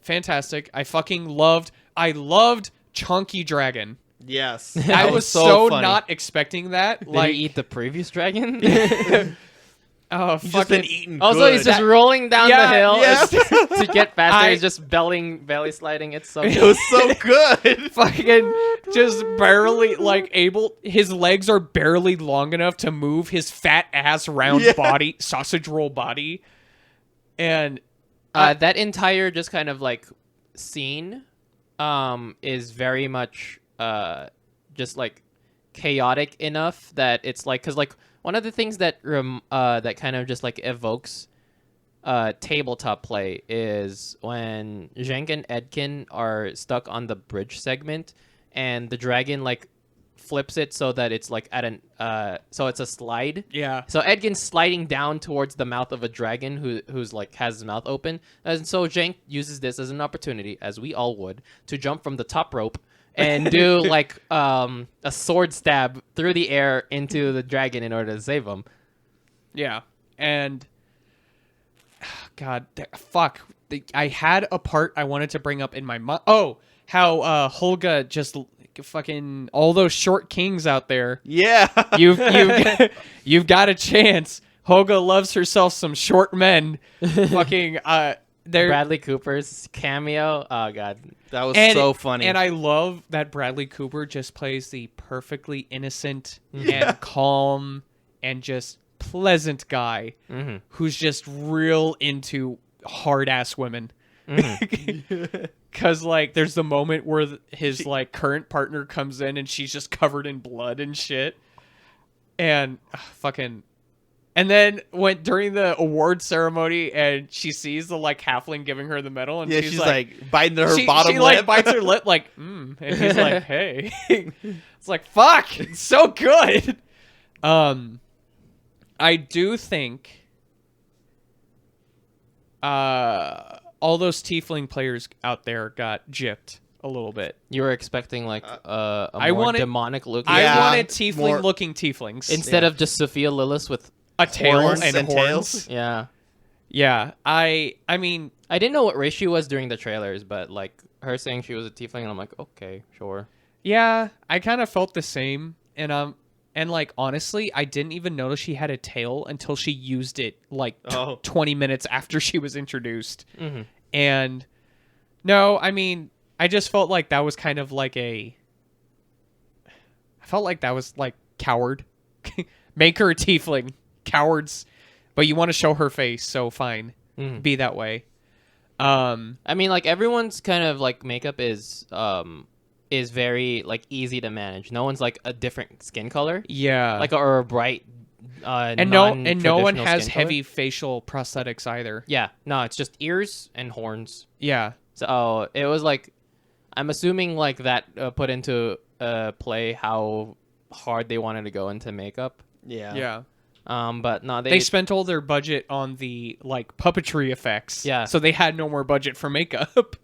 fantastic. I loved Chunky Dragon. yes. I That was so funny. not expecting that. Did Like, he eat the previous dragon? oh, He's just fucking been eating. Also, good. he's just rolling down Yeah, the hill yeah. to get faster. I- He's just belly sliding. It's so It was so good. fucking just barely like able. His legs are barely long enough to move his fat ass round Yeah. body, sausage roll body, and that entire just kind of like scene is very much just like chaotic enough that it's like, because like one of the things that that kind of just like evokes tabletop play is when Zheng and Edkin are stuck on the bridge segment, and the dragon like flips it so that it's like at an so it's a slide. Yeah. So Edgin's sliding down towards the mouth of a dragon who's like has his mouth open, and so Zheng uses this as an opportunity, as we all would, to jump from the top rope and do like a sword stab through the air into the dragon in order to save him. Yeah. And God, fuck. I had a part I wanted to bring up in my mind. Oh, how Holga just fucking all those short kings out there. Yeah. You've got a chance. Holga loves herself some short men. Fucking they're Bradley Cooper's cameo. Oh god. That was so funny. And I love that Bradley Cooper just plays the perfectly innocent and calm and just pleasant guy who's just real into hard ass women. Cause like there's the moment where his like current partner comes in and she's just covered in blood and shit, and and then when during the award ceremony and she sees the like halfling giving her the medal and she's like biting her bottom she lip. like bites her lip like and he's like, hey. It's like, fuck, it's so good. I do think all those tiefling players out there got gypped a little bit. You were expecting like a I more wanted- demonic looking I wanted more- tiefling-looking tieflings. instead of just Sophia Lillis with a tail horns and and horns. tails. yeah. Yeah, I mean, I didn't know what race she was during the trailers, but like her saying she was a tiefling, and I'm like, okay, sure. yeah, I kind of felt the same, and like honestly, I didn't even notice she had a tail until she used it like 20 minutes after she was introduced. Mm-hmm. And no, I mean, I just felt like that was kind of like I felt like that was like coward. Make her a tiefling. Cowards. But you want to show her face, so fine. Be that way. I mean, like everyone's kind of like makeup is very like easy to manage. No one's like a different skin color, Yeah. like or a bright. and no one has non-traditional skin color. heavy facial prosthetics either. Yeah, no, it's just ears and horns. Yeah. So it was like, I'm assuming like that put into play how hard they wanted to go into makeup. Yeah. Yeah. But no, They spent all their budget on the like puppetry effects. Yeah. So they had no more budget for makeup.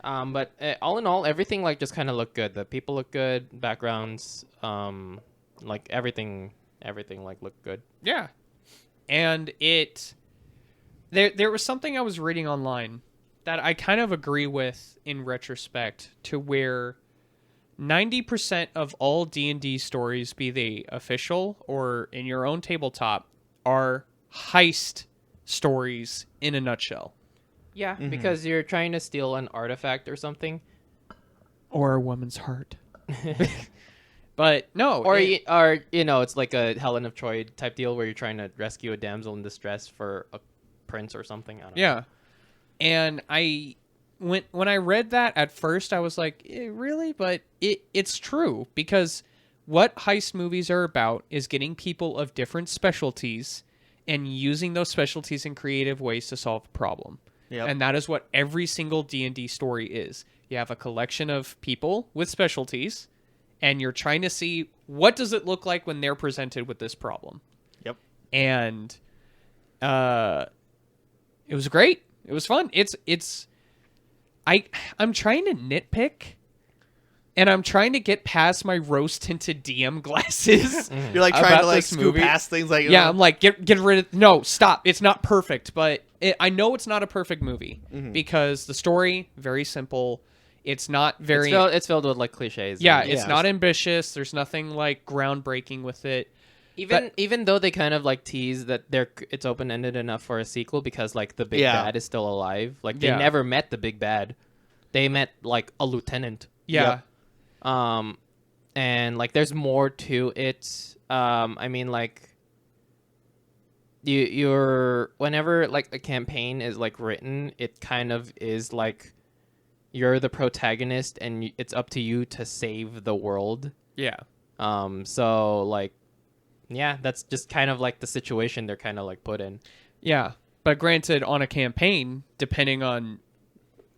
But all in all, everything like just kind of looked good. The people look good, backgrounds, like everything like looked good. Yeah. And there was something I was reading online that I kind of agree with in retrospect, to where 90% of all D&D stories, be they official or in your own tabletop, are heist stories in a nutshell. Yeah, because you're trying to steal an artifact or something. Or a woman's heart. But no. Or you know, it's like a Helen of Troy type deal where you're trying to rescue a damsel in distress for a prince or something. I don't know. Yeah. And when I read that at first, I was like, really? But it's true, because what heist movies are about is getting people of different specialties and using those specialties in creative ways to solve a problem. Yep. And that is what every single D&D story is. You have a collection of people with specialties, and you're trying to see what does it look like when they're presented with this problem. Yep. And it was great. It was fun. I'm trying to nitpick, and I'm trying to get past my rose-tinted DM glasses. You're like trying about to like this scoop movie. past things like Yeah, I'm like, get rid of... No, stop. It's not perfect, but I know it's not a perfect movie because the story, very simple. It's not very... It's filled with like cliches. Yeah, and- it's not ambitious. There's nothing like groundbreaking with it. Even though they kind of like tease that it's open ended enough for a sequel, because like the big Yeah. bad is still alive. Like they Yeah. never met the big bad. They met like a lieutenant. Yeah. Yep. And like there's more to it. I mean, like you're whenever like a campaign is like written, it kind of is like you're the protagonist and it's up to you to save the world. Yeah. So like, yeah, that's just kind of like the situation they're kind of like put in. Yeah, but granted, on a campaign, depending on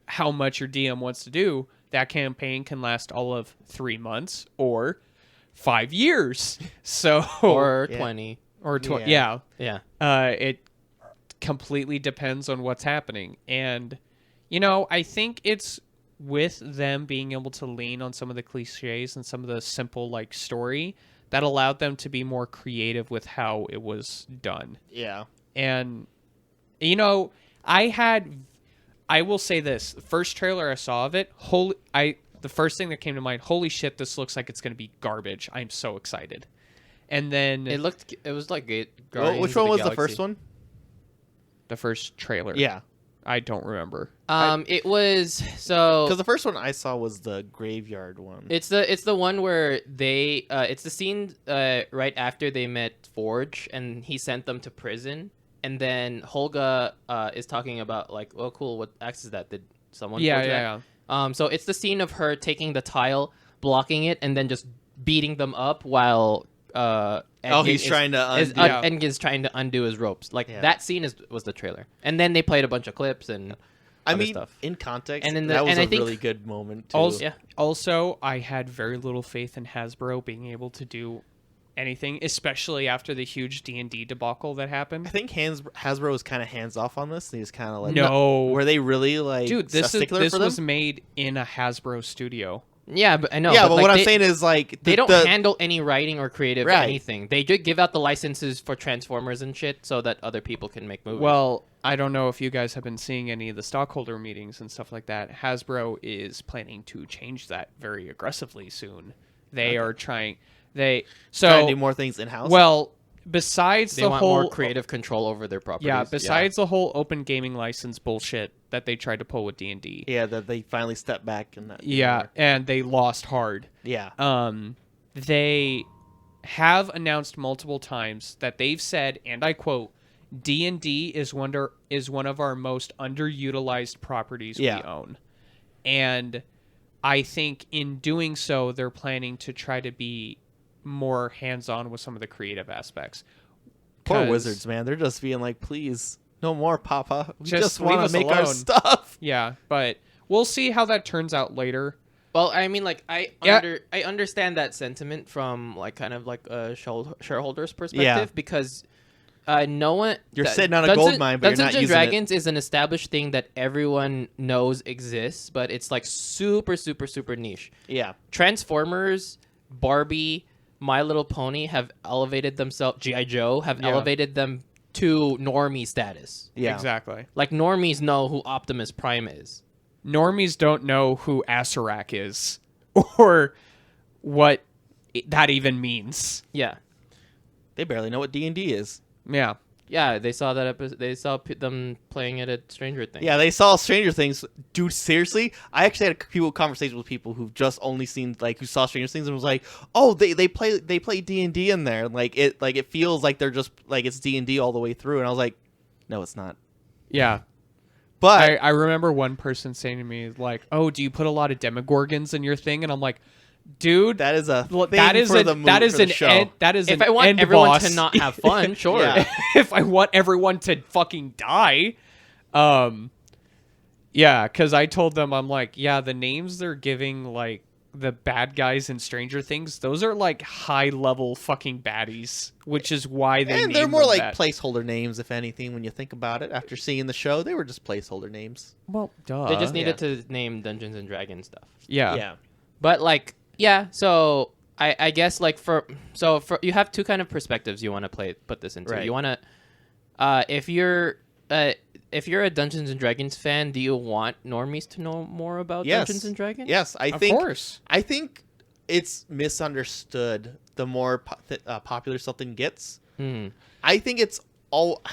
how much your DM wants to do, that campaign can last all of 3 months or 5 years. So Or Yeah. 20. or 20. Yeah. Yeah. Yeah. It completely depends on what's happening. And, I think it's with them being able to lean on some of the cliches and some of the simple, like, story that allowed them to be more creative with how it was done. Yeah. And, I will say this. The first trailer I saw of it, the first thing that came to mind, holy shit, this looks like it's going to be garbage. I'm so excited. And then It was like Well, which one was the first one? the first trailer. Yeah. I don't remember. It was so Because the first one I saw was the graveyard one. it's the one where they it's the scene right after they met Forge and he sent them to prison, and then Holga is talking about like, oh cool, what axe is that? Did someone Yeah, forge yeah, that? yeah. So it's the scene of her taking the tile, blocking it, and then just beating them up while he's trying to is, undo. Yeah. Edgin is trying to undo his ropes. Like Yeah. that scene was the trailer, and then they played a bunch of clips and I other mean, stuff. in context, And in that was and I a think really good moment too. Also, Yeah. also, I had very little faith in Hasbro being able to do anything, especially after the huge D&D debacle that I happened. think Hasbro was kind of hands off on this. He was kind of like, No. were they really like, Dude, a this stickler for was them? made in a Hasbro studio. Yeah, but I know. Yeah, but like, what I'm they- saying is like they don't the, handle any writing or creative Right. anything. They just give out the licenses for Transformers and shit so that other people can make movies. Well, I don't know if you guys have been seeing any of the stockholder meetings and stuff like that. Hasbro is planning to change that very aggressively soon. They are trying. Trying to do more things in house. Well, besides they the want whole more creative control over their properties. yeah, besides the whole open gaming license bullshit that they tried to pull with D&D. yeah, that they finally stepped back and that. Yeah, and they lost hard. Yeah. They have announced multiple times that they've said, and I quote, D&D is one of our most underutilized properties we Yeah. own. And I think in doing so, they're planning to try to be more hands-on with some of the creative aspects. Poor 'Cause- wizards, man. They're just being like, please, no more, Papa. We Just just leave want us to make our alone." stuff. Yeah, but we'll see how that turns out later. Well, I mean, like I Yeah. I understand that sentiment from like kind of like a shareholder's perspective Yeah. because no one You're sitting on a gold mine, but you're Dungeons not and using Dragons is an established thing that everyone knows exists, but it's like super niche. Yeah. Transformers, Barbie, My Little Pony have elevated themselves. G.I. Joe have Yeah. elevated them to normie status. Yeah. Exactly. Like normies know who Optimus Prime is. Normies don't know who Asarak is or what that even means. Yeah, They barely know what D&D is. Yeah. yeah. They saw that episode. They saw them playing it at Stranger Things. Yeah, they saw Stranger Things. Dude, seriously? I actually had conversations with people who've just only seen, like, who saw Stranger Things and was like, oh, they play D&D in there. Like it feels like they're just, like, it's D&D all the way through. And I was like, no, it's not. Yeah. But I remember one person saying to me, like, oh, do you put a lot of Demogorgons in your thing? And I'm like, dude, that is a well, thing that is for a, the movie, that is for the an show. end, that is If an I want end everyone boss. to not have fun, sure. Yeah. If I want everyone to fucking die, yeah, because I told them, I'm like, yeah, the names they're giving, like, the bad guys in Stranger Things, those are, like, high-level fucking baddies, which is why they And they're named more them like that. placeholder names, if anything, when you think about it. After seeing the show, they were just placeholder names. Well, duh. They just needed to name Dungeons and Dragons stuff. Yeah. But like, yeah. So I guess like for you have two kind of perspectives you want to put this into. Right. You want to, if you're a Dungeons and Dragons fan, do you want normies to know more about Yes. Dungeons and Dragons? Yes, I Of think. course. I think it's misunderstood the more popular something gets. Hmm. I think it's all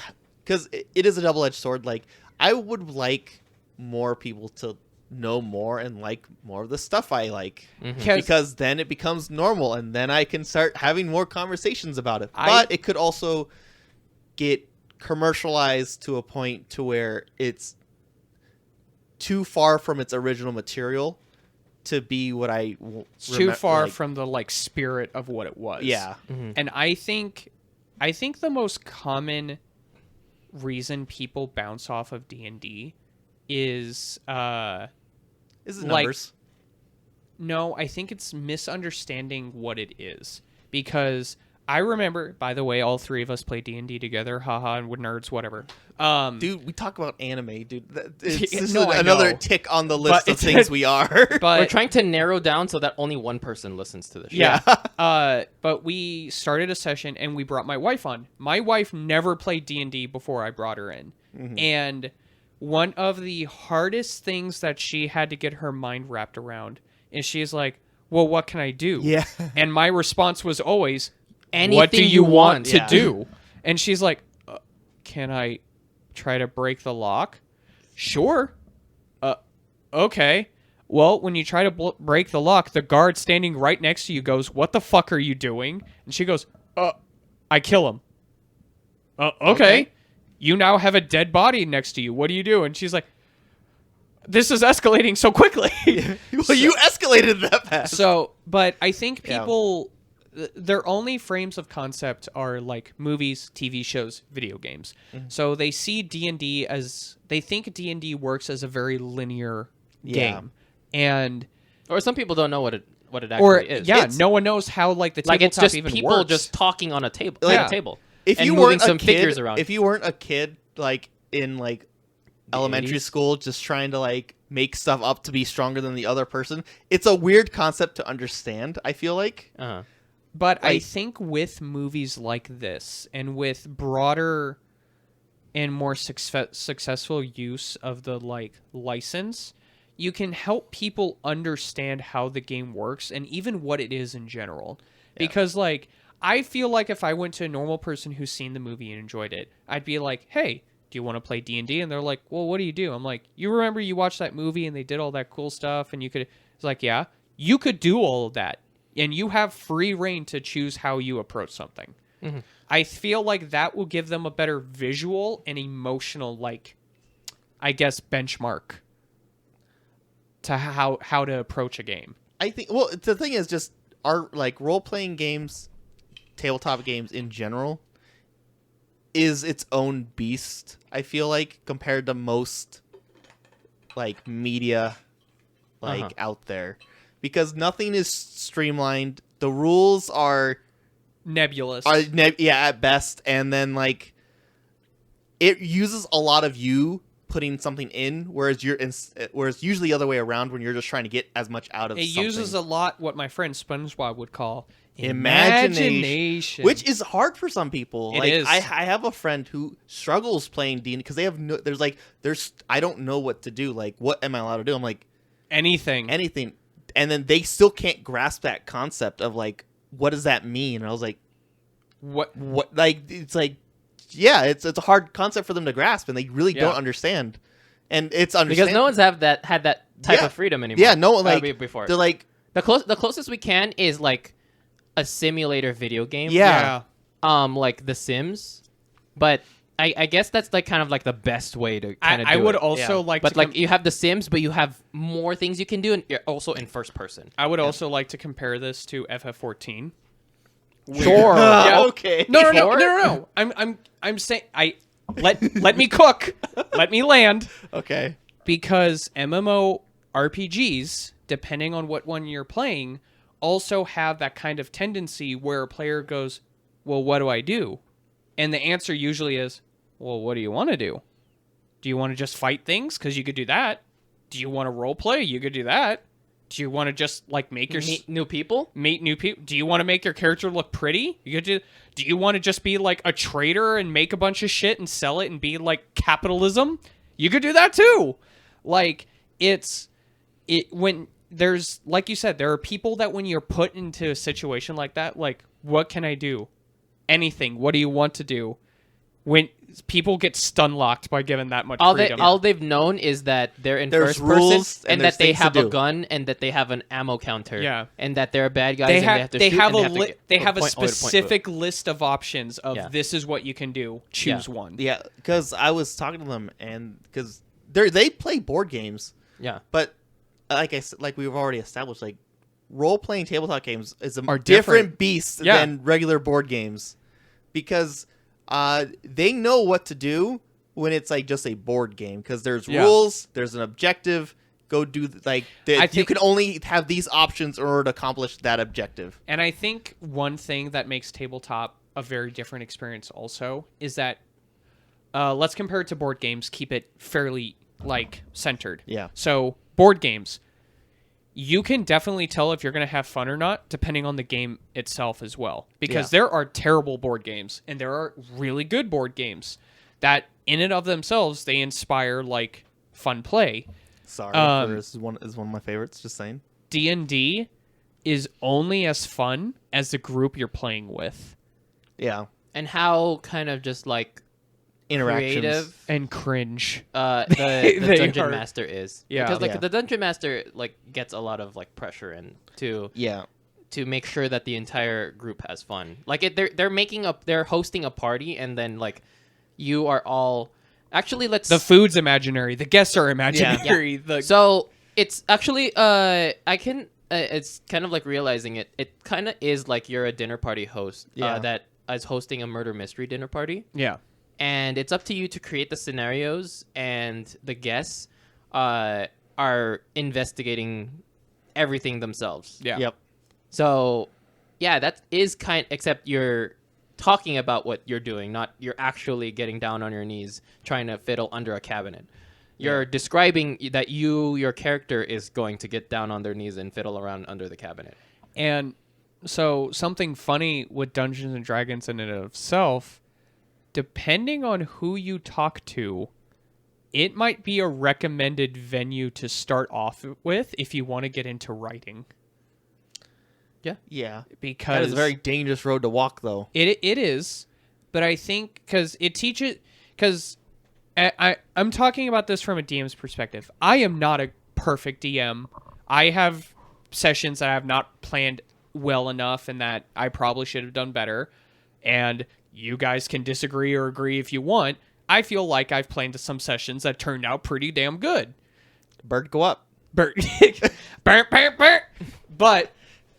because it is a double-edged sword. Like, I would like more people to know more and like more of the stuff I like, Mhm. because then it becomes normal, and then I can start having more conversations about it. I- But it could also get commercialized to a point to where it's too far from its original material, to be what I It's too far from the like spirit of what it was. Yeah. And I think the most common reason people bounce off of D&D is Is it like- numbers? no, I think it's misunderstanding what it is. Because I remember, by the way, all three of us played D&D together. Haha, and we're nerds, whatever. Dude, we talk about anime, dude. This is No, I another know. tick on the list But of things we are. We're But trying to narrow down so that only one person listens to the show. yeah, but we started a session and we brought my wife on. My wife never played D&D before I brought her in, and one of the hardest things that she had to get her mind wrapped around is she's like, "Well, what can I do?" Yeah. and my response was always, Anything "What do you want to Yeah. do?" And she's like, "Can I try to break the lock?" Sure. Okay. Well, when you try to break the lock, the guard standing right next to you goes, "What the fuck are you doing?" And she goes, I kill him." Okay. You now have a dead body next to you. What do you do? And she's like, "This is escalating so quickly." Well, you escalated that fast. So, but I think Yeah. people, their only frames of concept are like movies, TV shows, video games. So they see D&D as, they think D&D works as a very linear Yeah. game. And, Or some people don't know what it actually or, is. yeah, It's- no one knows how like the Like tabletop it's just even people works. just talking on a table. Like- At a table. if and you moving weren't some a kid, figures around. if you weren't a kid like in like elementary 80s? school, just trying to like make stuff up to be stronger than the other person, it's a weird concept to understand. I feel like. Uh-huh. But I Like- think with movies like this and with broader and more successful use of the like license, you can help people understand how the game works and even what it is in general. Because like I feel like if I went to a normal person who's seen the movie and enjoyed it, I'd be like, "Hey, do you want to play D&D?" And they're like, "Well, what do you do?" I'm like, "You remember you watched that movie and they did all that cool stuff and you could," it's like, "Yeah, you could do all of that and you have free reign to choose how you approach something." I feel like that will give them a better visual and emotional, like, I guess, benchmark to how to approach a game. I think. Well, the thing is, just our like role playing games, tabletop games in general, is its own beast. I feel like compared to most like media, like Uh-huh. out there, because nothing is streamlined. The rules are Nebulous. at best, and then like it uses a lot of you putting something in, whereas usually the other way around when you're just trying to get as much out of It something. uses a lot what my friend SpongeBob would call Imagination. Which is hard for some people. It Like is. I have a friend who struggles playing D&D because they have there's I don't know what to do. Like, what am I allowed to do? I'm like, anything. anything, and then they still can't grasp that concept of like, what does that mean? And I was like, What? like it's like, yeah, it's a hard concept for them to grasp, and they really Yeah. don't understand. And it's Because understand no one's had that type Yeah. of freedom anymore. yeah, no, like before. they're like, The closest we can is like a simulator video game. Yeah. Like The Sims, but I guess that's like kind of like the best way to kind of do I would it. also Yeah. like But to like you have The Sims, but you have more things you can do, and you're also in first person. I would also like to compare this to FF14. Sure. Yeah. Okay. No. I'm saying let me cook. Let me land. Okay. Because MMO RPGs, depending on what one you're playing, also have that kind of tendency where a player goes, "Well, what do I do?" And the answer usually is, "Well, what do you want to do? Do you want to just fight things? Because you could do that. Do you want to role play? You could do that. Do you want to just like make your Meet new people. meet new people? Do you want to make your character look pretty? You could do you want to just be like a trader and make a bunch of shit and sell it and be like capitalism? You could do that too. Like when there's, like you said, there are people that when you're put into a situation like that, like, what can I do? Anything. What do you want to do? When people get stun locked by given that much freedom. All they've known is that they're in There's first rules person, and and there's that they things to have a do. gun, and that they have an ammo counter. Yeah. And that they're bad guys, they and have they they have have to a shoot, and they have to get they from have a point A to point B. specific list of options of Yeah. this is what you can do. Choose Yeah. one. Yeah, because I was talking to them, and because they play board games, Yeah. but like we've already established, like role playing tabletop games is a Are different different. beast Yeah. than regular board games, because they know what to do when it's like just a board game, because there's Yeah. rules, there's an objective. Go do you think- can only have these options in order to accomplish that objective. And I think one thing that makes tabletop a very different experience also is that let's compare it to board games, keep it fairly like centered. Yeah. So board games, you can definitely tell if you're going to have fun or not depending on the game itself as well. Because there are terrible board games and there are really good board games that in and of themselves, they inspire like fun play. Sorry, this is one of my favorites. Just saying. D&D is only as fun as the group you're playing with. Yeah, And how kind of just like interactions. creative And cringe. the They dungeon are- master is. Yeah. Because like Yeah. the dungeon master like gets a lot of like pressure and to Yeah, make sure that the entire group has fun. Like they're hosting a party, and then like you are all actually The food's imaginary. The guests are imaginary. So it's actually it's kind of like realizing it kind of is like you're a dinner party host Yeah. that is hosting a murder mystery dinner party, Yeah. and it's up to you to create the scenarios, and the guests are investigating everything themselves. Yeah. Yep. So yeah, that is except you're talking about what you're doing, not you're actually getting down on your knees trying to fiddle under a cabinet. You're describing that your character is going to get down on their knees and fiddle around under the cabinet. And so something funny with Dungeons and Dragons in and of itself, depending on who you talk to, it might be a recommended venue to start off with if you want to get into writing. Yeah. Because That is a very dangerous road to walk, though. It is, but I think because it teaches, because I'm talking about this from a DM's perspective. I am not a perfect DM. I have sessions that I have not planned well enough and that I probably should have done better. And you guys can disagree or agree if you want. I feel like I've planned some sessions that turned out pretty damn good. Bird, go up. Burr, burr, burr, burr. But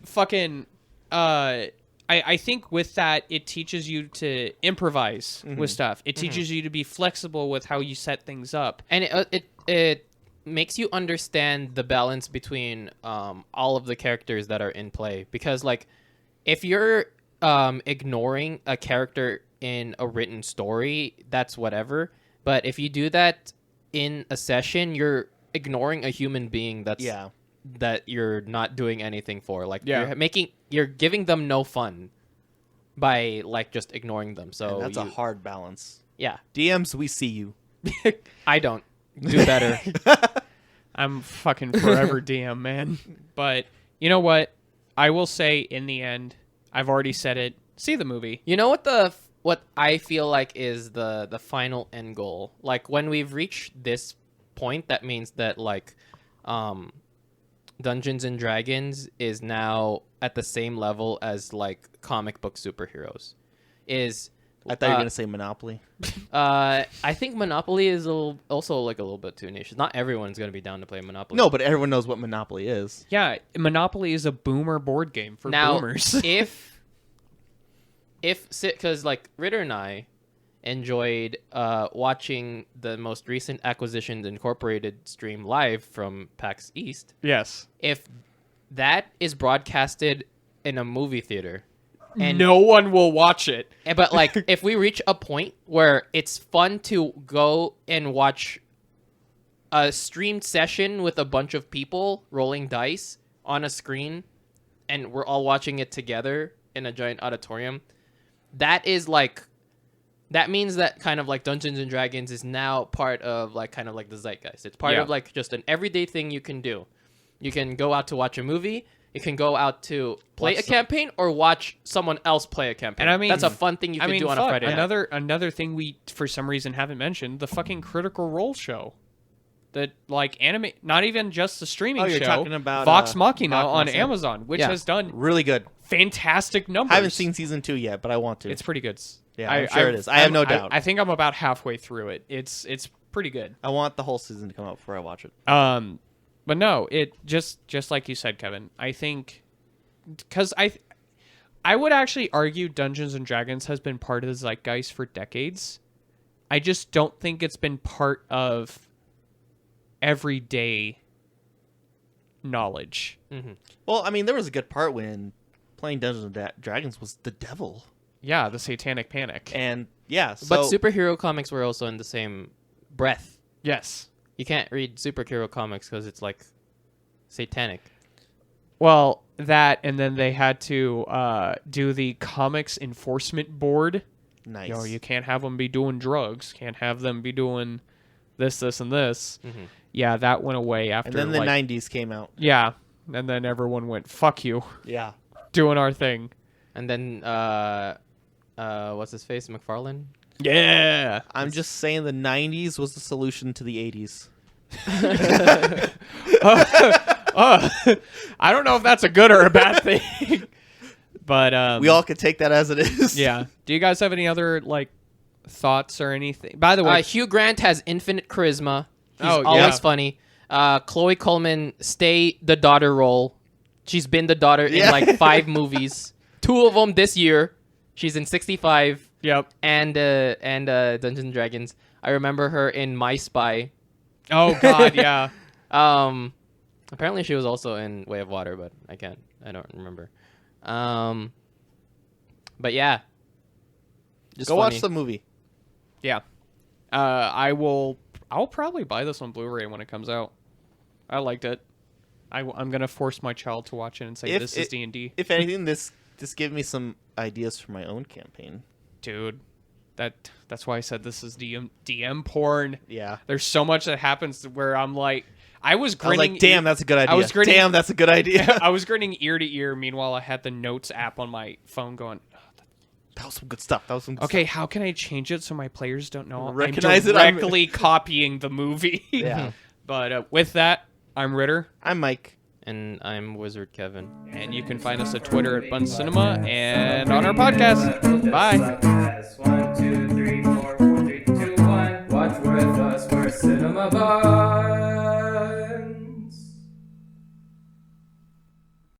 fucking I think with that it teaches you to improvise with stuff. It teaches you to be flexible with how you set things up. And it makes you understand the balance between all of the characters that are in play, because like if you're ignoring a character in a written story, that's whatever, but if you do that in a session, you're ignoring a human being that you're not doing anything for. Like you're giving them no fun by like just ignoring them. So And that's a hard balance. yeah. DMs, we see you. I don't do better. I'm fucking forever DM, man. But you know what? I will say in the end, I've already said it. See the movie. You know what I feel like is the final end goal. Like when we've reached this point, that means that like Dungeons and Dragons is now at the same level as like comic book superheroes. I thought you were going to say Monopoly. I think Monopoly is also like a little bit too niche. Not everyone's going to be down to play Monopoly. No, but everyone knows what Monopoly is. Yeah, Monopoly is a boomer board game for Now, boomers. because like Ritter and I enjoyed watching the most recent Acquisitions Incorporated stream live from PAX East. Yes. If that is broadcasted in a movie theater, and no one will watch it. but like if we reach a point where it's fun to go and watch a streamed session with a bunch of people rolling dice on a screen, and we're all watching it together in a giant auditorium, that means that kind of like Dungeons and Dragons is now part of like kind of like the zeitgeist. It's part of like just an everyday thing you can do. You can go out to watch a movie. You can go out to play a campaign or watch someone else play a campaign. And I mean, that's a fun thing you can do on a Friday night. Another thing we for some reason haven't mentioned, the fucking Critical Role show. That like anime, not even just the streaming you're show. talking about, Vox Machina Vox on Machina. Amazon, which Yeah. has done Really good. fantastic numbers. I haven't seen season 2 yet, but I want to. It's pretty good. Yeah, I'm sure it is. I have no doubt. I think I'm about halfway through it. It's pretty good. I want the whole season to come out before I watch it. But no, it just like you said, Kevin. I think because I would actually argue Dungeons and Dragons has been part of the zeitgeist for decades. I just don't think it's been part of everyday knowledge. Mm-hmm. Well, I mean, there was a good part when playing Dungeons and Dragons was the devil. Yeah, the Satanic Panic. And yeah, so But superhero comics were also in the same breath. Yes. You can't read superhero comics because it's like satanic. Well, that, and then they had to do the comics enforcement board. nice. Yo, you can't have them be doing drugs. Can't have them be doing this, and this. Mm-hmm. Yeah, that went away after. And then the like, 90s came out. Yeah, and then everyone went, "Fuck you, Yeah. doing our thing." And then what's his face, McFarlane? Yeah. I'm just saying the 90s was the solution to the 80s. I don't know if that's a good or a bad thing, but We all could take that as it is. yeah. Do you guys have any other like thoughts or anything? By the way, Hugh Grant has infinite charisma. He's Oh, always yeah. funny. Chloe Coleman, stay the daughter role. She's been the daughter in Yeah. like 5 movies. 2 of them this year. She's in 65 yep. and Dungeons and Dragons. I remember her in My Spy. Oh God, yeah. Apparently she was also in Way of Water, but I don't remember. But yeah. Just Go funny. watch the movie. Yeah. I'll probably buy this on Blu-ray when it comes out. I liked it. I'm gonna force my child to watch it and say this is D&D. If anything, this gave me some ideas for my own campaign. Dude, that's why I said this is DM porn. Yeah. There's so much that happens where I'm like, I was I was grinning. like, damn, that's a good idea. I was grinning- Damn, that's a good idea. I was grinning ear to ear. Meanwhile, I had the notes app on my phone going, That was some good stuff. okay, how can I change it so my players don't know Recognize I'm it, I'm- directly copying the movie? Yeah. But with that, I'm Ritter, I'm Mike. And I'm Wizard Kevin. and you can find us at Twitter at Buns Cinema and on our podcast. Bye. 1, 2, 3, 4, 4, 3, 2, 1. Watch with us, we're Cinema Buns.